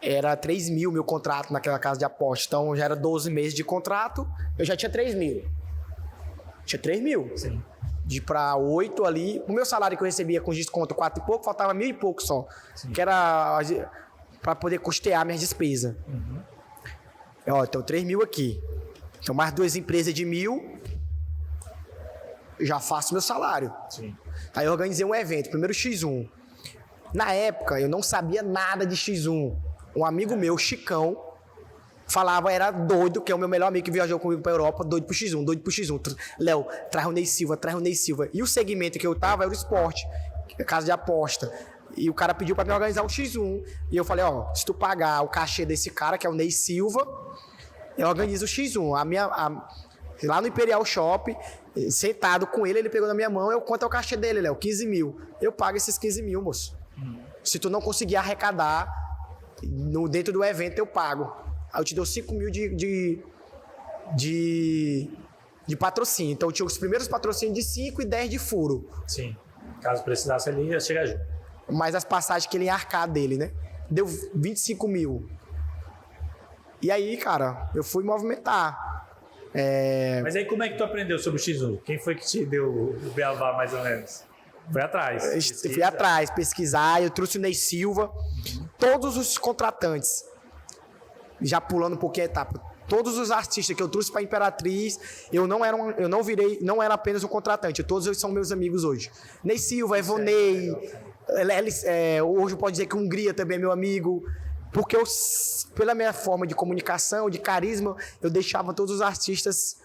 Era 3 mil meu contrato naquela casa de aposta. Então já era 12 meses de contrato, eu já tinha 3 mil. Tinha 3 mil. Sim. De para 8 ali. O meu salário que eu recebia com desconto 4 e pouco, faltava 1.000 e pouco só. Sim. Que era para poder custear minhas despesas. Então 3 mil aqui. Então mais 2 empresas de 1.000, já faço meu salário. Sim. Aí eu organizei um evento, primeiro X1. Na época, eu não sabia nada de X1. Um amigo meu, Chicão, falava, era doido, que é o meu melhor amigo que viajou comigo pra Europa, doido pro X1. Léo, traz o Ney Silva. E o segmento que eu tava era o esporte, casa de aposta. E o cara pediu pra me organizar o X1. E eu falei, se tu pagar o cachê desse cara, que é o Ney Silva, eu organizo o X1. Lá no Imperial Shop, sentado com ele, ele pegou na minha mão, quanto é o cachê dele, Léo? 15 mil. Eu pago esses 15 mil, moço. Se tu não conseguir arrecadar dentro do evento, eu pago. Aí eu te dou 5 mil de patrocínio. Então eu tinha os primeiros patrocínios de 5 e 10 de furo. Sim. Caso precisasse ali, ia chegar junto. Mais as passagens que ele ia arcar dele, né? Deu 25 mil. E aí, cara, eu fui movimentar. Mas aí como é que tu aprendeu sobre o X1? Quem foi que te deu o beabá, mais ou menos? Foi atrás. Eu fui atrás, pesquisar. Eu trouxe o Ney Silva. Todos os contratantes, já pulando um pouquinho a etapa, todos os artistas que eu trouxe para Imperatriz, eu não era apenas um contratante. Todos eles são meus amigos hoje. Ney Silva, Evonei, hoje pode dizer que Hungria também é meu amigo. Porque pela minha forma de comunicação, de carisma, eu deixava todos os artistas...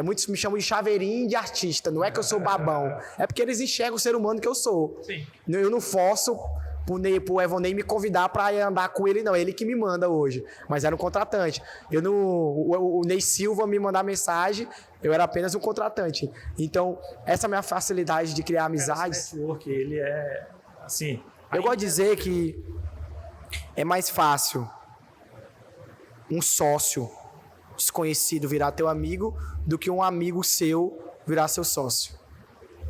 muitos me chamam de chaveirinho de artista. Não é que eu sou babão. É porque eles enxergam o ser humano que eu sou. Sim. Eu não forço pro Evonei me convidar para andar com ele, não. É ele que me manda hoje. Mas era um contratante. O Ney Silva me mandar mensagem, eu era apenas um contratante. Então, essa minha facilidade de criar amizades... Esse network, ele é assim... Eu gosto de dizer que é mais fácil um sócio desconhecido virar teu amigo do que um amigo seu virar seu sócio.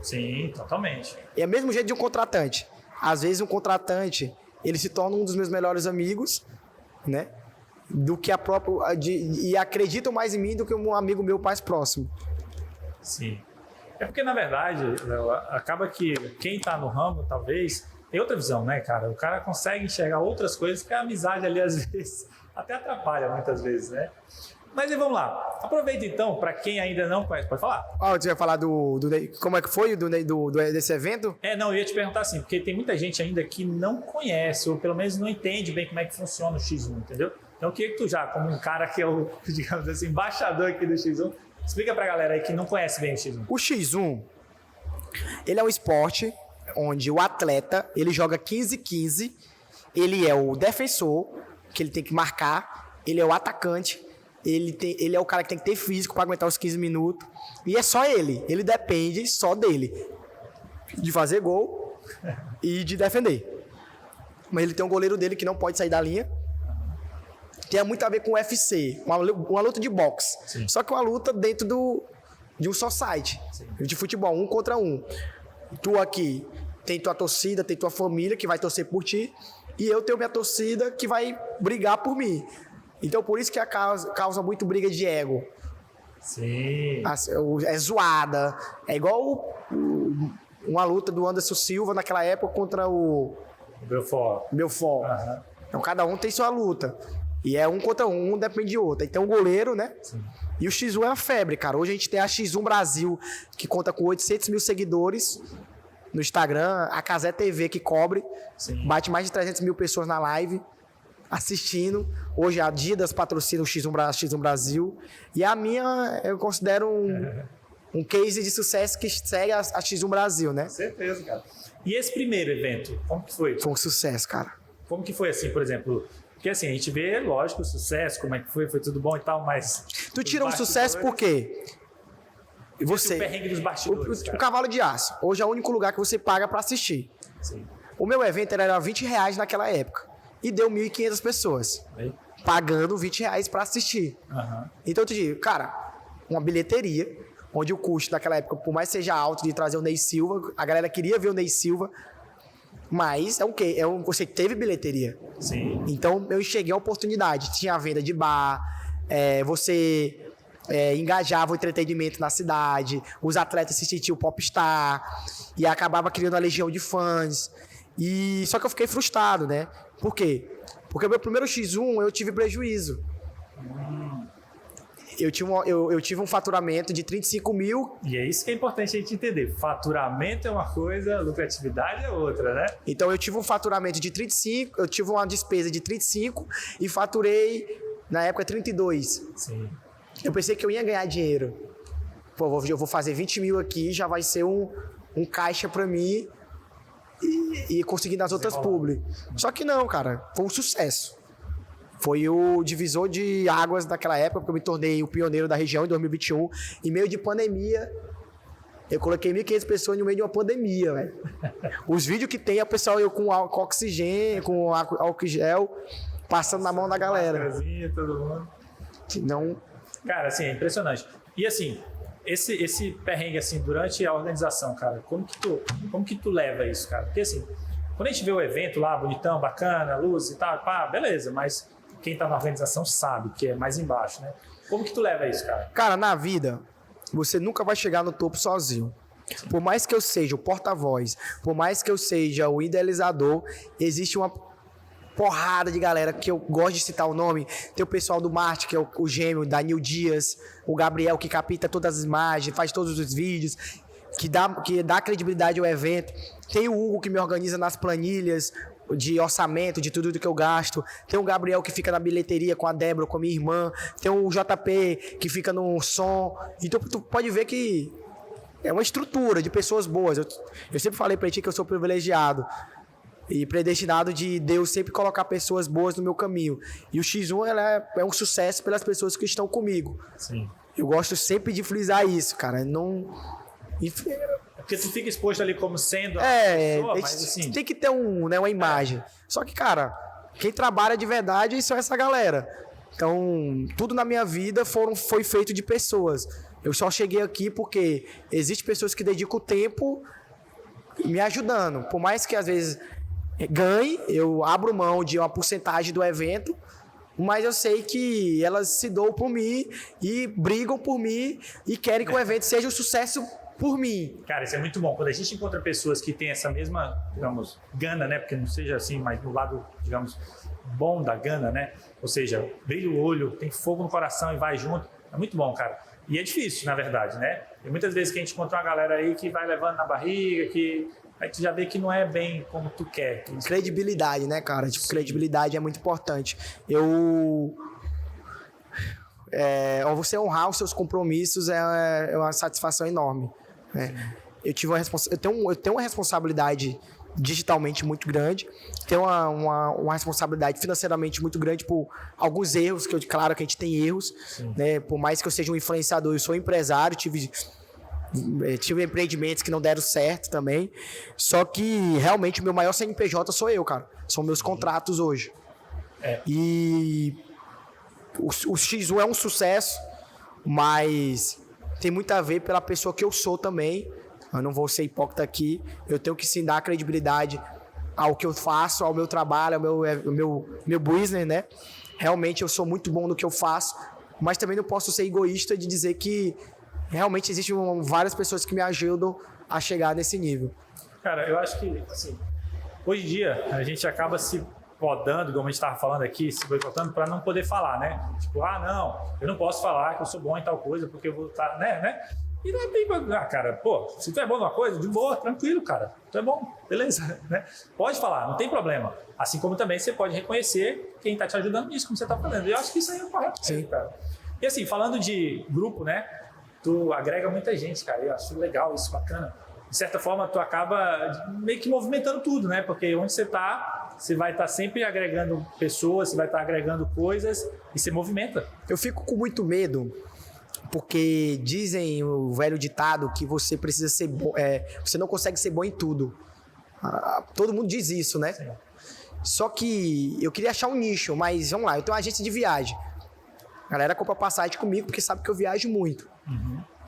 Sim, totalmente. É o mesmo jeito de um contratante. Às vezes um contratante, ele se torna um dos meus melhores amigos, né? Do que e acreditam mais em mim do que um amigo meu mais próximo. Sim. É porque, na verdade, Léo, acaba que quem tá no ramo, talvez, tem outra visão, né, cara? O cara consegue enxergar outras coisas que a amizade ali, às vezes, até atrapalha muitas vezes, né? Mas e vamos lá. Aproveita, então, para quem ainda não conhece. Pode falar? Você vai falar como é que foi desse evento? Não, eu ia te perguntar assim, porque tem muita gente ainda que não conhece, ou pelo menos não entende bem como é que funciona o X1, entendeu? Então, eu queria que tu já, como um cara que é o, digamos assim, embaixador aqui do X1, explica pra galera aí que não conhece bem o X1. O X1, ele é um esporte onde o atleta, ele joga 15-15, ele é o defensor, que ele tem que marcar, ele é o atacante, ele é o cara que tem que ter físico para aguentar os 15 minutos, e é só ele depende só dele, de fazer gol e de defender. Mas ele tem um goleiro dele que não pode sair da linha. Tem muito a ver com o UFC, uma luta de boxe. Sim. Só que uma luta dentro de um society, de futebol, 1 contra 1. Tu aqui tem tua torcida, tem tua família que vai torcer por ti, e eu tenho minha torcida que vai brigar por mim. Então, por isso que causa muito briga de ego. Sim. É zoada. É igual uma luta do Anderson Silva naquela época contra o Belfort. Uhum. Então, cada um tem sua luta. E é 1 contra 1, um depende de outro. Então, o goleiro, né? Sim. E o X1 é uma febre, cara. Hoje a gente tem a X1 Brasil, que conta com 800 mil seguidores no Instagram. A Casé TV, que cobre. Sim. Bate mais de 300 mil pessoas na live assistindo. Hoje a Adidas patrocina o X1 Brasil. E a minha, eu considero um case de sucesso que segue a X1 Brasil, né? Com certeza, cara. E esse primeiro evento, como que foi? Foi um sucesso, cara. Como que foi assim, por exemplo? Porque assim, a gente vê, lógico, o sucesso, como é que foi tudo bom e tal, mas... Tu tirou um sucesso por quê? O perrengue dos bastidores, o Cavalo de Aço. Hoje é o único lugar que você paga pra assistir. Sim. O meu evento era R$20 naquela época. E deu 1.500 pessoas. Aí? Pagando R$20 pra assistir. Uhum. Então eu te digo, cara, uma bilheteria, onde o custo daquela época, por mais seja alto de trazer o Ney Silva, a galera queria ver o Ney Silva, mas é o quê? Você teve bilheteria. Sim. Então eu enxerguei a oportunidade. Tinha a venda de bar, você engajava o entretenimento na cidade, os atletas se sentiam popstar, e acabava criando uma legião de fãs. Só que eu fiquei frustrado, né? Por quê? Porque o meu primeiro X1 eu tive prejuízo. Eu tive um faturamento de 35 mil. E é isso que é importante a gente entender. Faturamento é uma coisa, lucratividade é outra, né? Então eu tive um faturamento de 35, eu tive uma despesa de 35 e faturei, na época, 32. Sim. Eu pensei que eu ia ganhar dinheiro. Pô, eu vou fazer 20 mil aqui, já vai ser um caixa pra mim e conseguir nas outras publi. Só que não, cara, foi um sucesso. Foi o divisor de águas daquela época, porque eu me tornei o pioneiro da região em 2021. Em meio de pandemia, eu coloquei 1.500 pessoas no meio de uma pandemia, velho. Os vídeos que tem, a pessoa eu com oxigênio, com álcool gel, passando na mão da galera. Todo mundo. Não... Cara, assim, é impressionante. E assim, esse perrengue, assim, durante a organização, cara, como que tu leva isso, cara? Porque assim, quando a gente vê o evento lá, bonitão, bacana, luz e tal, pá, beleza, mas quem tá na organização sabe que é mais embaixo, né? Como que tu leva isso, cara? Cara, na vida, você nunca vai chegar no topo sozinho. Por mais que eu seja o porta-voz, por mais que eu seja o idealizador, existe uma porrada de galera que eu gosto de citar o nome. Tem o pessoal do marketing, que é o gêmeo, Danil Dias, o Gabriel, que capta todas as imagens, faz todos os vídeos, que dá credibilidade ao evento. Tem o Hugo, que me organiza nas planilhas de orçamento, de tudo que eu gasto. Tem o Gabriel, que fica na bilheteria com a Débora, com a minha irmã. Tem o JP, que fica no som. Então tu pode ver que é uma estrutura de pessoas boas. Eu sempre falei pra ti que eu sou privilegiado e predestinado de Deus sempre colocar pessoas boas no meu caminho. E o X1 é um sucesso pelas pessoas que estão comigo. Sim. Eu gosto sempre de frisar isso, cara. Não... Porque tu fica exposto ali como sendo a pessoa, mas assim... Tem que ter uma imagem. Só que, cara, quem trabalha de verdade são essa galera. Então, tudo na minha vida foi feito de pessoas. Eu só cheguei aqui porque existem pessoas que dedicam o tempo me ajudando. Por mais que, às vezes, ganhe, eu abro mão de uma porcentagem do evento, mas eu sei que elas se doam por mim e brigam por mim e querem que o evento seja um sucesso por mim. Cara, isso é muito bom. Quando a gente encontra pessoas que têm essa mesma, digamos, gana, né? Porque não seja assim, mas no lado, digamos, bom da gana, né? Ou seja, brilha o olho, tem fogo no coração e vai junto. É muito bom, cara. E é difícil, na verdade, né? E muitas vezes que a gente encontra uma galera aí que vai levando na barriga, que aí tu já vê que não é bem como tu quer. Credibilidade, né, cara? Tipo, credibilidade é muito importante. Você honrar os seus compromissos é uma satisfação enorme, né? Eu tenho uma responsabilidade digitalmente muito grande, tenho uma responsabilidade financeiramente muito grande por alguns erros, claro que a gente tem erros, né? Por mais que eu seja um influenciador, eu sou empresário, tive empreendimentos que não deram certo também, só que realmente o meu maior CNPJ sou eu, cara, são meus contratos hoje. E o X1 é um sucesso, mas tem muito a ver pela pessoa que eu sou também. Eu não vou ser hipócrita aqui. Eu tenho que sim dar credibilidade ao que eu faço, ao meu trabalho, ao meu business, né? Realmente eu sou muito bom no que eu faço, mas também não posso ser egoísta de dizer que realmente existem várias pessoas que me ajudam a chegar nesse nível. Cara, eu acho que, assim, hoje em dia a gente acaba se podando, como a gente estava falando aqui, se boicotando para não poder falar, né? Tipo, não, eu não posso falar que eu sou bom em tal coisa porque eu vou estar, né? E não é bem... cara, pô, se tu é bom numa coisa, de boa, tranquilo, cara. Tu é bom, beleza, né? Pode falar, não tem problema. Assim como também você pode reconhecer quem está te ajudando nisso, como você está fazendo. E eu acho que isso aí é correto. Sim, cara. E assim, falando de grupo, né? Tu agrega muita gente, cara. Eu acho legal isso, bacana. De certa forma, tu acaba meio que movimentando tudo, né? Porque onde você tá, você vai estar sempre agregando pessoas, você vai estar agregando coisas e você movimenta. Eu fico com muito medo, porque dizem o velho ditado que você precisa ser bom, você não consegue ser bom em tudo. Todo mundo diz isso, né? Sim. Só que eu queria achar um nicho, mas vamos lá, eu tenho uma agência de viagem. A galera compra passagem comigo porque sabe que eu viajo muito.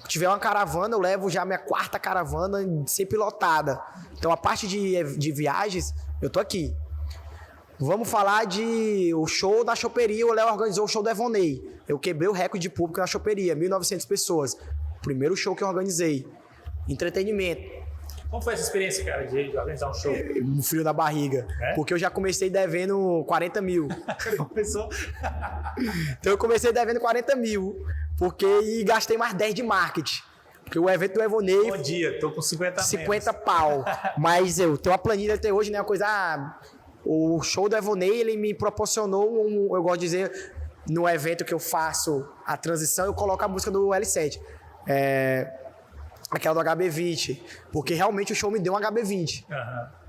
Se tiver uma caravana, eu levo já a minha 4ª caravana sempre lotada. Então a parte de viagens, eu tô aqui. Vamos falar de o show da Choperia. O Léo organizou o show do Evonei. Eu quebrei o recorde de público na Choperia, 1.900 pessoas. Primeiro show que eu organizei. Entretenimento. Como foi essa experiência, cara, de organizar um show? Um frio na barriga. Porque eu já comecei devendo 40 mil. Começou? Então eu comecei devendo 40 mil. E gastei mais 10 de marketing. Porque o evento do Evonei... Bom dia, tô com 50 pau. Mas eu tenho uma planilha até hoje, né? Uma coisa... o show do Evonei, ele me proporcionou eu gosto de dizer, no evento que eu faço a transição, eu coloco a música do L7. Aquela do HB20. Porque realmente o show me deu um HB20.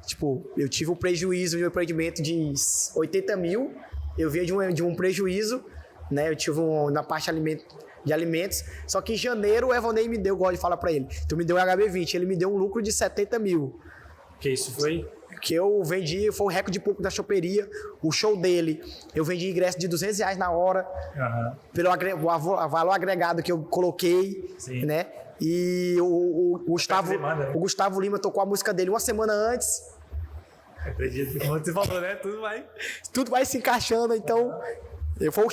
Tipo, eu tive um prejuízo de um empreendimento de 80 mil. Eu vinha de um prejuízo, né? Eu tive na parte de alimentos. Só que em janeiro o Evonei me deu, eu gosto de falar pra ele. Então me deu um HB20. Ele me deu um lucro de 70 mil. Que isso foi? Que eu vendi, foi o recorde de público da Choperia. O show dele, eu vendi ingresso de R$200 na hora, pelo valor agregado que eu coloquei. Sim. Né? E o Gustavo Lima tocou a música dele uma semana antes. Acredito que como você falou, né? Tudo vai se encaixando. Então,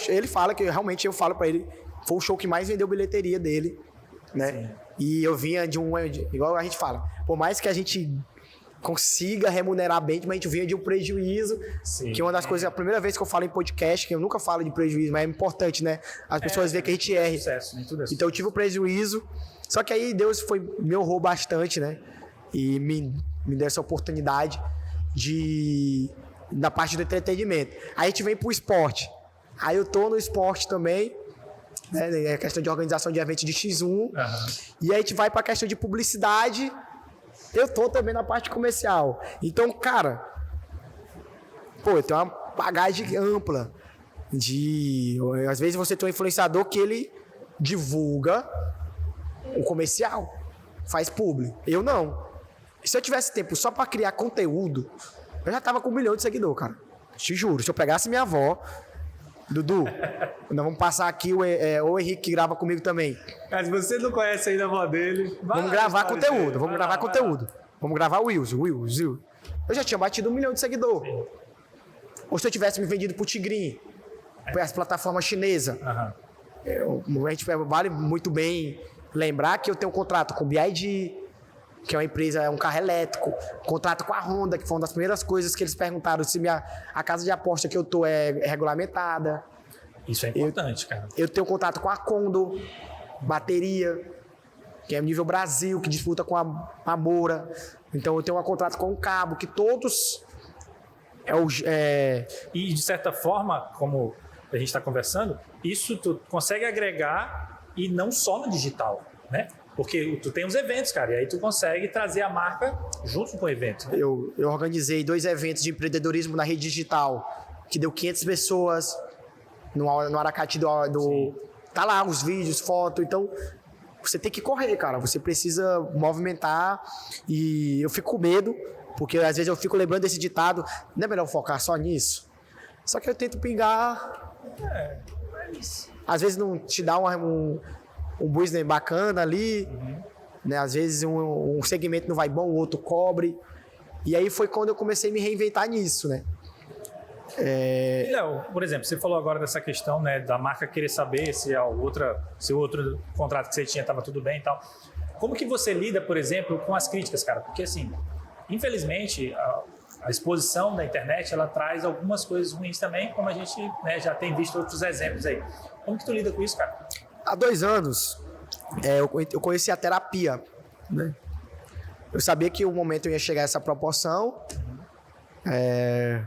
ele fala que realmente eu falo pra ele, foi o show que mais vendeu bilheteria dele, né? Sim. E eu vinha igual a gente fala, por mais que a gente consiga remunerar bem, mas a gente vinha de um prejuízo. Sim. Que é uma das coisas, a primeira vez que eu falo em podcast, que eu nunca falo de prejuízo, mas é importante, né? As pessoas veem que a gente erra. Sucesso, tudo assim. Então eu tive um prejuízo, só que aí Deus me honrou bastante, né? E me deu essa oportunidade na parte do entretenimento. Aí a gente vem pro esporte. Aí eu tô no esporte também, né? É questão de organização de eventos de X1. E aí a gente vai pra questão de publicidade. Eu tô também na parte comercial. Então, cara, eu tenho uma bagagem ampla às vezes você tem um influenciador que ele divulga o comercial, faz publi. Eu não. Se eu tivesse tempo só pra criar conteúdo, eu já tava com 1 milhão de seguidor, cara. Te juro. Se eu pegasse minha avó, Dudu, nós vamos passar aqui o Henrique que grava comigo também. Mas você não conhece ainda a avó dele. Vamos gravar conteúdo, Vamos gravar o Wilson. Eu já tinha batido 1 milhão de seguidor. Sim. Ou se eu tivesse me vendido pro Tigrinho, as plataformas chinesas. A gente vale muito bem. lembrar que eu tenho um contrato com o BYD, que é uma empresa, é um carro elétrico, contrato com a Honda, que foi uma das primeiras coisas que eles perguntaram se a casa de aposta que eu tô é regulamentada. Isso é importante, cara. Eu tenho contato com a Condor, bateria, que é nível Brasil, que disputa com a Moura. Então eu tenho um contrato com o Cabo, que todos... E de certa forma, como a gente está conversando, isso tu consegue agregar e não só no digital, né? Porque tu tem os eventos, cara, e aí tu consegue trazer a marca junto com o evento. Né? Eu organizei 2 eventos de empreendedorismo na rede digital, que deu 500 pessoas no Aracati Tá lá os vídeos, fotos, então você tem que correr, cara, você precisa movimentar e eu fico com medo, porque às vezes eu fico lembrando desse ditado, não é melhor focar só nisso? Só que eu tento pingar, às vezes não te dá um business bacana ali, né? Às vezes um segmento não vai bom, o outro cobre. E aí foi quando eu comecei a me reinventar nisso, né? E, Léo, por exemplo, você falou agora dessa questão, né, da marca querer saber se o outro contrato que você tinha estava tudo bem e tal. Como que você lida, por exemplo, com as críticas, cara? Porque, assim, infelizmente, a exposição da internet, ela traz algumas coisas ruins também, como a gente, né, já tem visto outros exemplos aí. Como que tu lida com isso, cara? Há 2 anos, eu conheci a terapia, né? Eu sabia que o momento eu ia chegar a essa proporção. Eu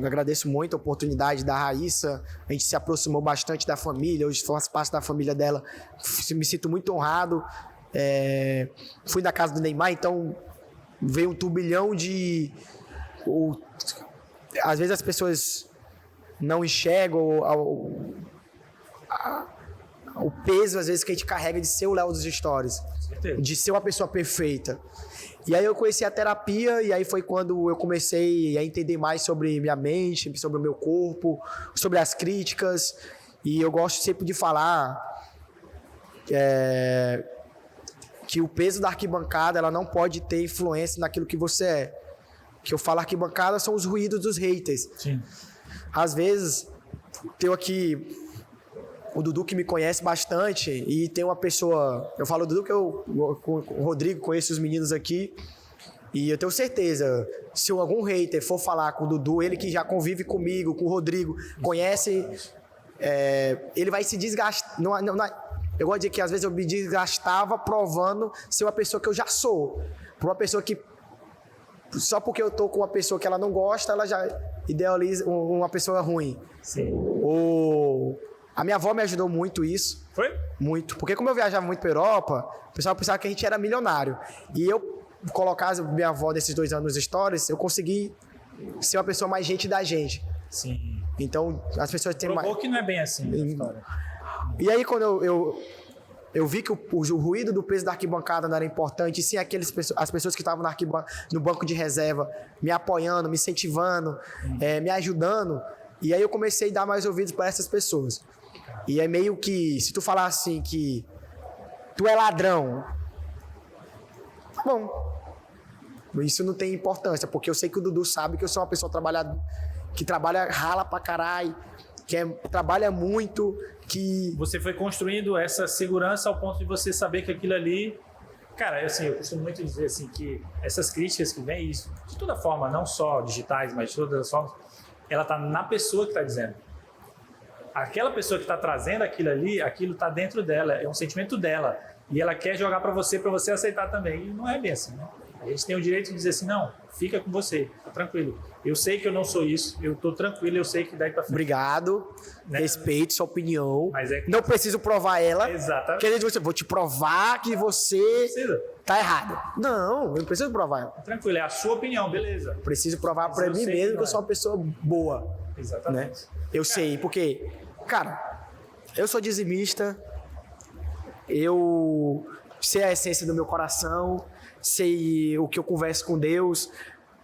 agradeço muito a oportunidade da Raíssa. A gente se aproximou bastante da família. Hoje faço parte da família dela. Me sinto muito honrado. Fui na casa do Neymar, então veio um turbilhão de... Às vezes as pessoas não enxergam o peso, às vezes, que a gente carrega de ser o Léo dos Stories, de ser uma pessoa perfeita. E aí eu conheci a terapia, e aí foi quando eu comecei a entender mais sobre minha mente, sobre o meu corpo, sobre as críticas. E eu gosto sempre de falar que o peso da arquibancada ela não pode ter influência naquilo que você é. Que eu falo arquibancada são os ruídos dos haters. Sim. Às vezes, tenho aqui o Dudu que me conhece bastante e tem uma pessoa... Eu falo Dudu que com o Rodrigo, conheço os meninos aqui e eu tenho certeza, se algum hater for falar com o Dudu, ele que já convive comigo, com o Rodrigo, conhece, ele vai se desgastar. Eu gosto de dizer que às vezes eu me desgastava provando ser uma pessoa que eu já sou. Por uma pessoa que... Só porque eu tô com uma pessoa que ela não gosta, ela já idealiza uma pessoa ruim. Sim. A minha avó me ajudou muito isso. Foi? Muito. Porque como eu viajava muito pra Europa, o pessoal pensava que a gente era milionário. E eu colocar minha avó nesses 2 anos nos stories, eu consegui ser uma pessoa mais gente da gente. Sim. Então, as pessoas têm mais... Provou que não é bem assim a história. E aí, quando eu vi que o ruído do peso da arquibancada não era importante, e sim as pessoas que estavam no banco de reserva, me apoiando, me incentivando, me ajudando. E aí eu comecei a dar mais ouvidos para essas pessoas. E é meio que, se tu falar assim que tu é ladrão, tá bom. Isso não tem importância, porque eu sei que o Dudu sabe que eu sou uma pessoa que trabalha, rala pra caralho, trabalha muito, que... Você foi construindo essa segurança ao ponto de você saber que aquilo ali... Cara, assim, eu costumo muito dizer assim, que essas críticas que vêm, isso, de toda forma, não só digitais, mas de todas as formas, ela está na pessoa que está dizendo. Aquela pessoa que está trazendo aquilo ali, aquilo está dentro dela, é um sentimento dela. E ela quer jogar para você aceitar também. E não é bem assim, né? A gente tem o direito de dizer assim, não, fica com você, tá tranquilo. Eu sei que eu não sou isso, eu tô tranquilo, eu sei que daí pra frente. Obrigado, né? Respeito sua opinião. Mas não preciso provar ela. Exatamente. Quer dizer, vou te provar que você tá errado. Não, eu não preciso provar ela. Tranquilo, é a sua opinião, beleza. Preciso provar para mim mesmo que eu sou uma pessoa boa. Exatamente. Né? Eu sei, porque, cara, eu sou dizimista, eu sei a essência do meu coração, sei o que eu converso com Deus,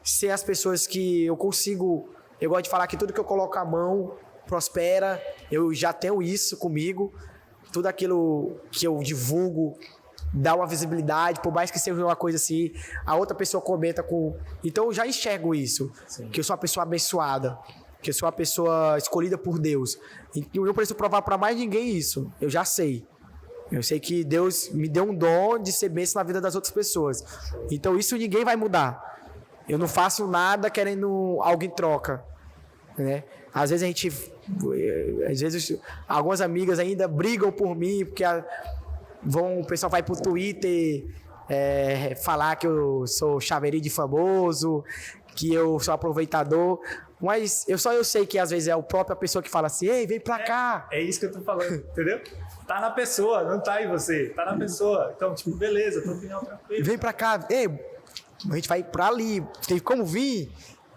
sei as pessoas que eu consigo... Eu gosto de falar que tudo que eu coloco a mão prospera, eu já tenho isso comigo, tudo aquilo que eu divulgo dá uma visibilidade, por mais que seja uma coisa assim, a outra pessoa comenta com... Então eu já enxergo isso, Sim. Que eu sou uma pessoa abençoada, que eu sou uma pessoa escolhida por Deus. E eu não preciso provar para mais ninguém isso, eu já sei. Eu sei que Deus me deu um dom de ser bênção na vida das outras pessoas. Então isso ninguém vai mudar. Eu não faço nada querendo algo em troca, né? Às vezes algumas amigas ainda brigam por mim, porque o pessoal vai pro Twitter falar que eu sou chaveirinho de famoso, que eu sou aproveitador, mas eu sei que às vezes é a própria pessoa que fala assim, ei, vem pra cá. É isso que eu tô falando, entendeu? Tá na pessoa, não tá em você, tá na pessoa. Então, tipo, beleza, tua opinião tranquila. Vem pra cá, ei, a gente vai pra ali, tem como vir?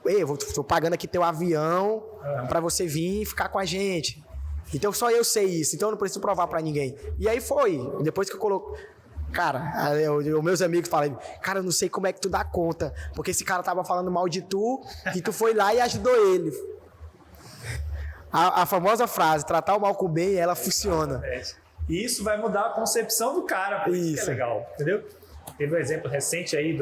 Ei, eu tô pagando aqui teu avião pra você vir e ficar com a gente. Então só eu sei isso, então eu não preciso provar pra ninguém. E aí foi, depois que eu coloco... Cara, meus amigos falam, cara, eu não sei como é que tu dá conta, porque esse cara tava falando mal de tu, e tu foi lá e ajudou ele. A famosa frase, tratar o mal com o bem, ela funciona. E isso vai mudar a concepção do cara, por isso que é legal, entendeu? Teve um exemplo recente aí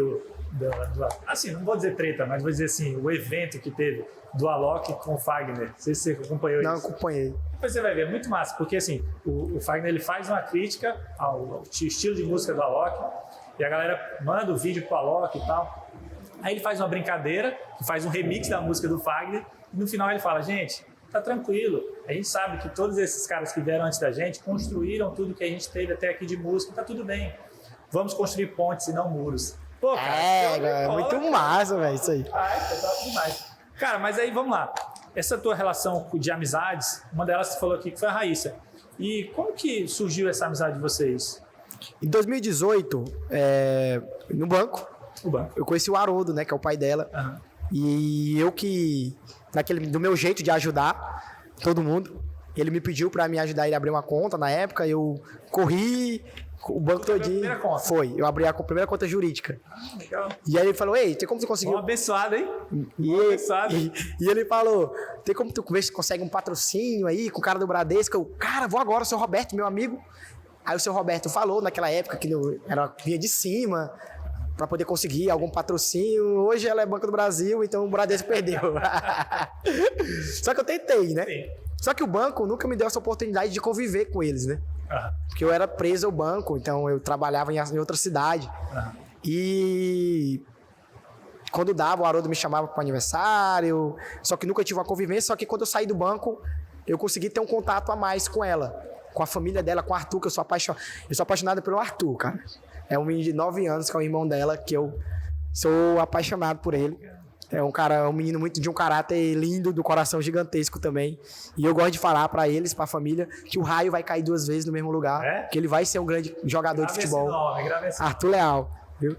assim, não vou dizer treta, mas vou dizer assim, o evento que teve do Alok com o Fagner. Não sei se você acompanhou isso. Não, acompanhei. Depois você vai ver, é muito massa, porque assim, o Fagner ele faz uma crítica ao estilo de música do Alok, e a galera manda o vídeo pro Alok e tal. Aí ele faz uma brincadeira, faz um remix da música do Fagner, e no final ele fala, gente, tá tranquilo, a gente sabe que todos esses caras que vieram antes da gente construíram tudo que a gente teve até aqui de música, tá tudo bem. Vamos construir pontes e não muros. Pô, cara, é muito massa, velho, isso aí. Tá demais. Cara, mas aí vamos lá. Essa tua relação de amizades, uma delas você falou aqui que foi a Raíssa. E como que surgiu essa amizade de vocês? Em 2018, no banco, eu conheci o Haroldo, né, que é o pai dela. Uhum. E eu que, do meu jeito de ajudar todo mundo, ele me pediu pra me ajudar ele a abrir uma conta na época, eu corri o banco todinho. Foi, eu abri a primeira conta jurídica. Legal. E aí ele falou, ei, tem como tu conseguir... Um abençoado, hein? E ele falou, tem como tu ver se consegue um patrocínio aí com o cara do Bradesco? Eu, cara, vou agora, o seu Roberto, meu amigo. Aí o seu Roberto falou naquela época que vinha de cima para poder conseguir algum patrocínio. Hoje ela é Banco do Brasil, então o Bradesco perdeu. Só que eu tentei, né? Sim. Só que o banco nunca me deu essa oportunidade de conviver com eles, né? Porque eu era preso ao banco, então eu trabalhava em outra cidade. E quando dava, o Haroldo me chamava para o aniversário, só que nunca tive uma convivência, só que quando eu saí do banco, eu consegui ter um contato a mais com ela, com a família dela, com o Arthur, que eu sou apaixonado pelo Arthur, cara. É um menino de 9 anos, que é o irmão dela, que eu sou apaixonado por ele. É um menino muito de um caráter lindo, do coração gigantesco também. E eu gosto de falar pra eles, pra família, que o raio vai cair 2 vezes no mesmo lugar, que ele vai ser um grande jogador de futebol. Arthur Leal, viu?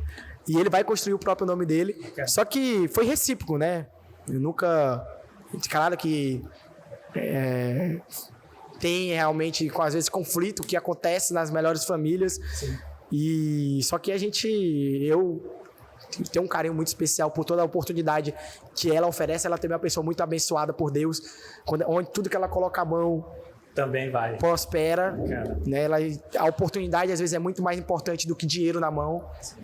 E ele vai construir o próprio nome dele. Só que foi recíproco, né? Eu nunca... Cara, que tem realmente, às vezes, conflito que acontece nas melhores famílias. Sim. E só que eu tenho um carinho muito especial por toda a oportunidade que ela oferece. Ela também é uma pessoa muito abençoada por Deus, onde tudo que ela coloca a mão também vai prospera, né? A oportunidade às vezes é muito mais importante do que dinheiro na mão. Sim.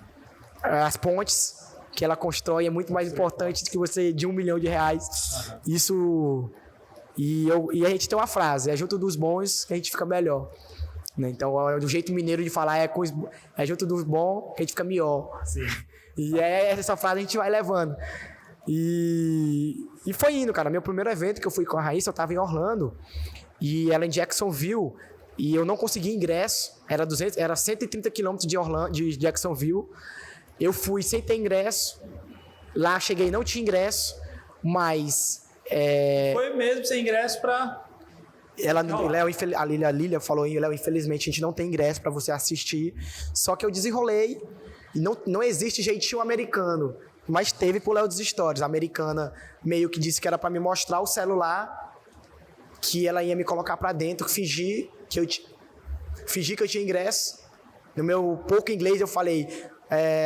As pontes que ela constrói é muito mais importante do que você de R$1 milhão. Isso e a gente tem uma frase: é junto dos bons que a gente fica melhor. Então, o jeito mineiro de falar é junto dos bons que a gente fica melhor. Sim. E essa frase a gente vai levando. E foi indo, cara. Meu primeiro evento que eu fui com a Raíssa, eu tava em Orlando. E ela em Jacksonville. E eu não consegui ingresso. Era 130 quilômetros de Jacksonville. Eu fui sem ter ingresso. Lá cheguei, não tinha ingresso. Mas... Foi mesmo sem ingresso pra... A Lília falou, Léo, infelizmente a gente não tem ingresso pra você assistir. Só que eu desenrolei. E não existe jeitinho americano. Mas teve pro Léo dos Stories. A americana meio que disse que era pra me mostrar o celular, que ela ia me colocar pra dentro, fingi que eu tinha ingresso. No meu pouco inglês eu falei,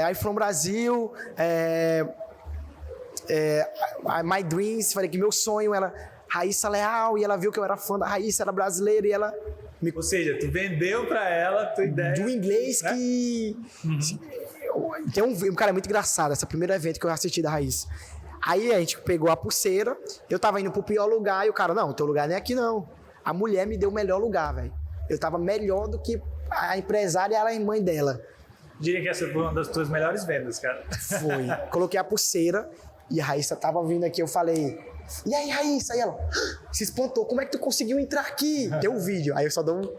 I'm from Brasil, my dreams, falei que meu sonho era Raíssa Leal, e ela viu que eu era fã da Raíssa, era brasileira, e ela... Ou seja, tu vendeu pra ela a tua ideia. Do inglês, né? Que... Tem um cara muito engraçado, esse é o primeiro evento que eu assisti da Raíssa. Aí a gente pegou a pulseira, eu tava indo pro pior lugar, e o cara, não, o teu lugar não é aqui não. A mulher me deu o melhor lugar, velho. Eu tava melhor do que a empresária era a mãe dela. Diria que essa foi uma das tuas melhores vendas, cara. Foi. Coloquei a pulseira e a Raíssa tava vindo aqui. Eu falei, e aí, Raíssa? Aí ela se espantou. Como é que tu conseguiu entrar aqui? Tem um vídeo. Aí eu só dou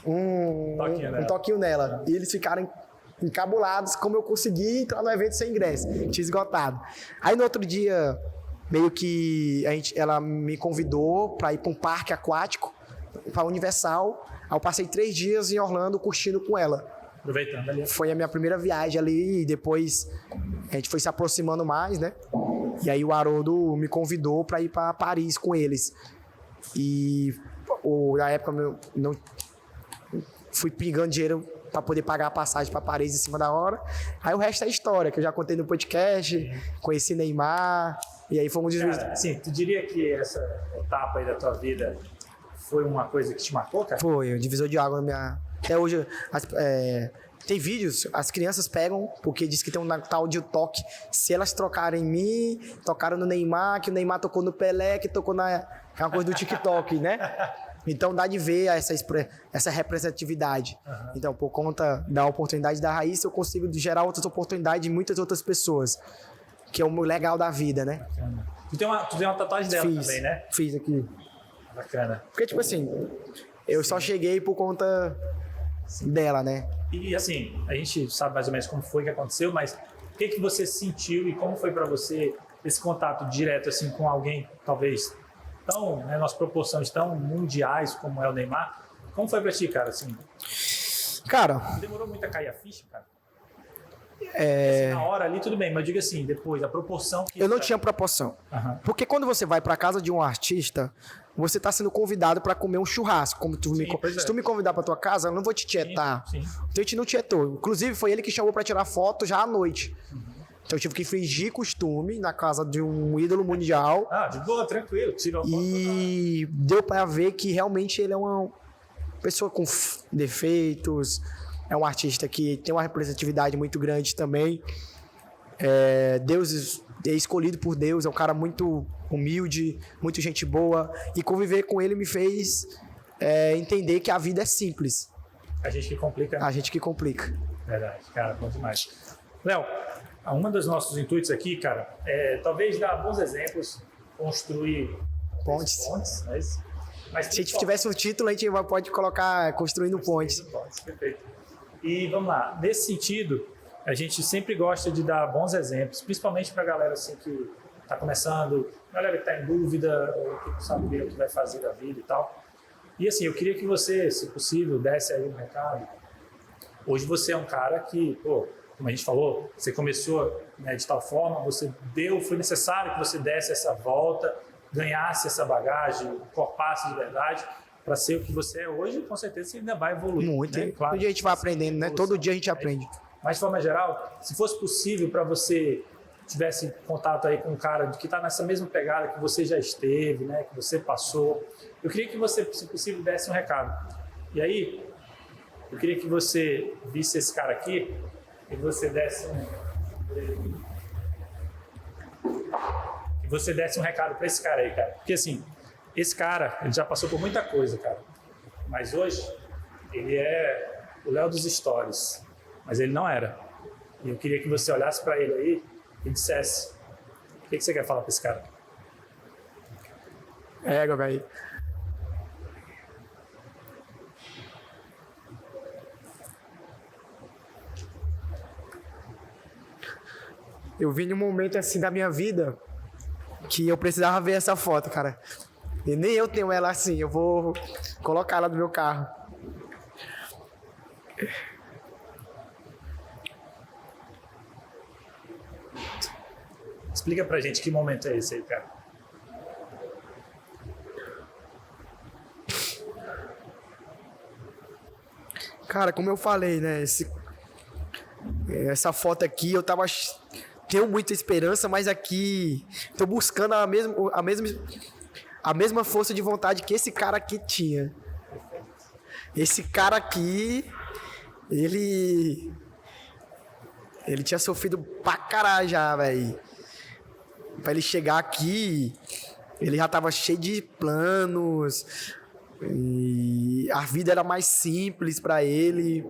um toquinho nela. E eles ficaram encabulados como eu consegui entrar no evento sem ingresso. Tinha esgotado. Aí no outro dia, meio que ela me convidou para ir para um parque aquático, para Universal. Aí eu passei 3 dias em Orlando curtindo com ela. Aproveitando ali. Foi a minha primeira viagem ali e depois a gente foi se aproximando mais, né? E aí o Haroldo me convidou para ir para Paris com eles. E na época eu não fui pingando dinheiro para poder pagar a passagem para Paris em cima da hora. Aí o resto é história, que eu já contei no podcast, conheci Neymar, e aí fomos... Cara, assim, tu diria que essa etapa aí da tua vida foi uma coisa que te marcou, cara? Foi, um divisor de água na minha... Até hoje, tem vídeos, as crianças pegam, porque diz que tem um tal de toque. Se elas trocarem em mim, tocaram no Neymar, que o Neymar tocou no Pelé, que tocou na... É uma coisa do TikTok, né? Então dá de ver essa representatividade. Uhum. Então, por conta da oportunidade da Raíssa, eu consigo gerar outras oportunidades de muitas outras pessoas. Que é o legal da vida, né? Tu tem uma tatuagem dela também, né? Fiz aqui. Bacana. Porque, tipo assim, eu só cheguei por conta dela, né? E assim, a gente sabe mais ou menos como foi que aconteceu, mas o que você sentiu e como foi pra você esse contato direto assim com alguém, talvez tão, né, nas proporções tão mundiais como é o Neymar? Como foi pra ti, cara, assim? Cara... Demorou muito a cair a ficha, cara? Assim, na hora ali, tudo bem, mas eu digo assim, depois, a proporção que... Eu não tinha proporção. Uhum. Porque quando você vai pra casa de um artista, você tá sendo convidado pra comer um churrasco. Como se tu me convidar pra tua casa, eu não vou te tietar. Sim. Então a gente não tietou. Inclusive, foi ele que chamou pra tirar foto já à noite. Uhum. Então eu tive que fingir costume na casa de um ídolo mundial. Ah, de boa, tranquilo. Tirou foto. E deu pra ver que realmente ele é uma pessoa com defeitos... É um artista que tem uma representatividade muito grande também. Deus é escolhido por Deus, é um cara muito humilde, muito gente boa. E conviver com ele me fez entender que a vida é simples. A gente que complica. A gente que complica. Verdade, cara, bom demais. Léo, um dos nossos intuitos aqui, cara, é talvez dar bons exemplos, construir pontes. Mas se a gente tivesse um título, a gente pode colocar Construindo Pontes. Perfeito. E vamos lá, nesse sentido, a gente sempre gosta de dar bons exemplos, principalmente para a galera assim, que está começando, galera que está em dúvida, ou que não sabe bem o que vai fazer da vida e tal. E assim, eu queria que você, se possível, desse aí um recado. Hoje você é um cara que, pô, como a gente falou, você começou, né, de tal forma, foi necessário que você desse essa volta, ganhasse essa bagagem, encorpasse de verdade, para ser o que você é hoje, com certeza você ainda vai evoluir. Muito, né? Claro. Todo dia a gente vai aprendendo, né? Todo dia a gente aprende. Mas de forma geral, se fosse possível para você tivesse contato aí com um cara que está nessa mesma pegada que você já esteve, né? Que você passou, eu queria que você, se possível, desse um recado. E aí, eu queria que você visse esse cara aqui e você desse um recado para esse cara aí, cara. Porque assim, esse cara, ele já passou por muita coisa, cara. Mas hoje, ele é o Léo dos Stories. Mas ele não era. E eu queria que você olhasse para ele aí e dissesse: o que você quer falar para esse cara? Velho. Eu vim num momento assim da minha vida que eu precisava ver essa foto, cara. E nem eu tenho ela assim, eu vou colocar ela no meu carro. Explica pra gente que momento é esse aí, cara. Cara, como eu falei, né? Essa foto aqui, tenho muita esperança, mas aqui tô buscando a mesma força de vontade que esse cara aqui tinha. Esse cara aqui, ele tinha sofrido pra caralho já, velho. Pra ele chegar aqui, ele já tava cheio de planos, E a vida era mais simples para ele.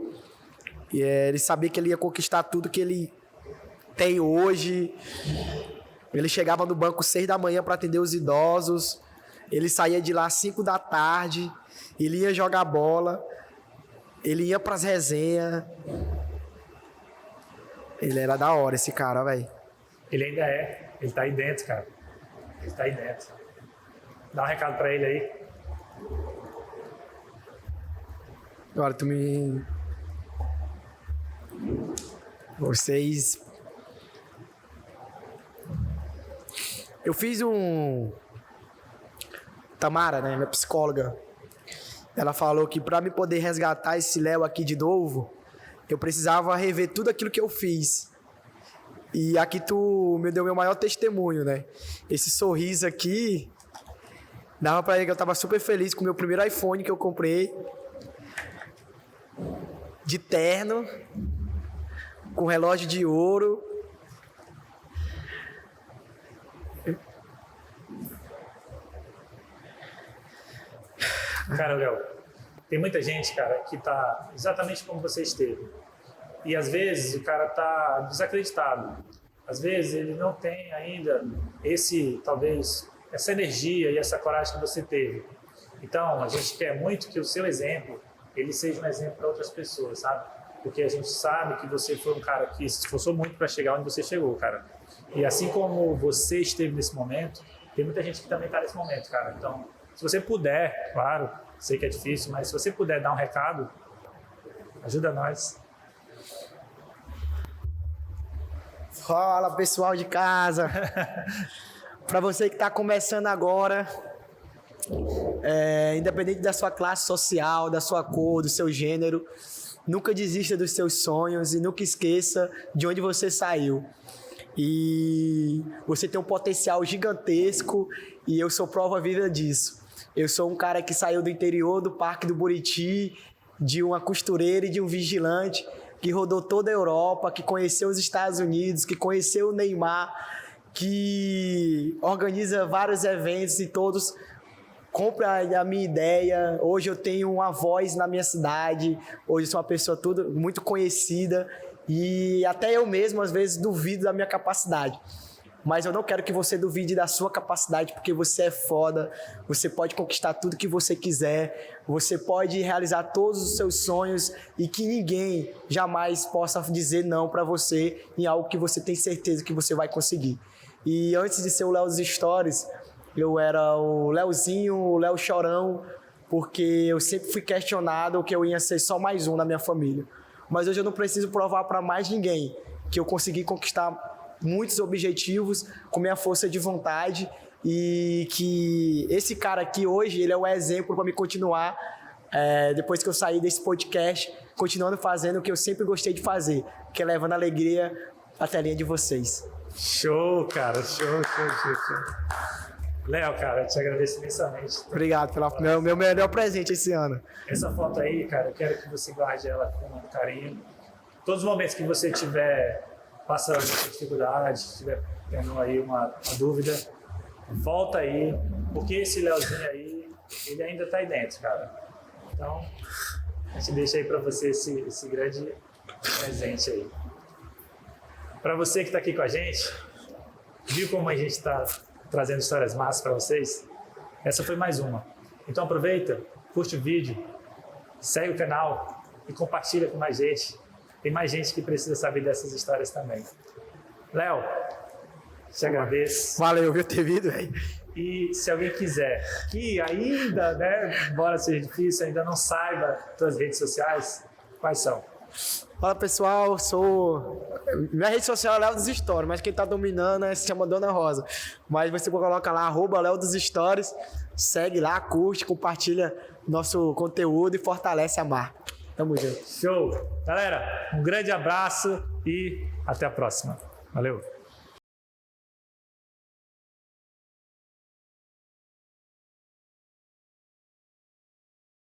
E ele sabia que ele ia conquistar tudo que ele tem hoje. Ele chegava no banco 6 da manhã para atender os idosos. Ele saía de lá 5 da tarde. Ele ia jogar bola. Ele ia pras resenhas. Ele era da hora, esse cara, velho. Ele ainda é. Ele tá aí dentro, cara. Ele tá aí dentro. Dá um recado pra ele aí. Agora tu me... Vocês... Eu fiz um... Tamara, né, minha psicóloga, ela falou que para me poder resgatar esse Léo aqui de novo, eu precisava rever tudo aquilo que eu fiz. E aqui tu me deu meu maior testemunho, né? Esse sorriso aqui, dava pra ele que eu tava super feliz com o meu primeiro iPhone que eu comprei, de terno, com relógio de ouro. Cara, Léo, tem muita gente, cara, que tá exatamente como você esteve. E às vezes o cara tá desacreditado. Às vezes ele não tem ainda talvez, essa energia e essa coragem que você teve. Então, a gente quer muito que o seu exemplo, ele seja um exemplo para outras pessoas, sabe? Porque a gente sabe que você foi um cara que se esforçou muito para chegar onde você chegou, cara. E assim como você esteve nesse momento, tem muita gente que também tá nesse momento, cara. Então, se você puder, claro, sei que é difícil, mas se você puder dar um recado, ajuda nós. Fala, pessoal de casa. Para você que está começando agora, independente da sua classe social, da sua cor, do seu gênero, nunca desista dos seus sonhos e nunca esqueça de onde você saiu. E você tem um potencial gigantesco e eu sou prova viva disso. Eu sou um cara que saiu do interior do Parque do Buriti, de uma costureira e de um vigilante, que rodou toda a Europa, que conheceu os Estados Unidos, que conheceu o Neymar, que organiza vários eventos e todos compram a minha ideia. Hoje eu tenho uma voz na minha cidade, hoje eu sou uma pessoa muito conhecida e até eu mesmo às vezes duvido da minha capacidade. Mas eu não quero que você duvide da sua capacidade, porque você é foda, você pode conquistar tudo que você quiser, você pode realizar todos os seus sonhos e que ninguém jamais possa dizer não pra você em algo que você tem certeza que você vai conseguir. E antes de ser o Léo dos Stories, eu era o Léozinho, o Léo Chorão, porque eu sempre fui questionado que eu ia ser só mais um na minha família. Mas hoje eu não preciso provar pra mais ninguém que eu consegui conquistar muitos objetivos com minha força de vontade e que esse cara aqui hoje, ele é o exemplo para me continuar, depois que eu saí desse podcast, continuando fazendo o que eu sempre gostei de fazer, que é levando alegria à telinha de vocês. Show, cara, show. Léo, cara, eu te agradeço imensamente. Obrigado pelo meu melhor presente esse ano. Essa foto aí, cara, eu quero que você guarde ela com muito carinho. Todos os momentos que você tiver passando essa dificuldade, se estiver tendo aí uma dúvida, volta aí, porque esse Léozinho aí, ele ainda tá aí dentro, cara. Então, a gente deixa aí para você esse grande presente aí. Para você que tá aqui com a gente, viu como a gente está trazendo histórias massas para vocês? Essa foi mais uma. Então aproveita, curte o vídeo, segue o canal e compartilha com mais gente. Tem mais gente que precisa saber dessas histórias também. Léo, te agradeço. Valeu, viu, ter vindo, velho. E se alguém quiser, que ainda, né, embora seja difícil, ainda não saiba suas redes sociais, quais são? Fala, pessoal, minha rede social é Léo dos Stories, mas quem tá dominando se chama Dona Rosa. Mas você coloca lá, @Léo dos Stories, segue lá, curte, compartilha nosso conteúdo e fortalece a marca. Tamo junto. Show! Galera, um grande abraço e até a próxima. Valeu!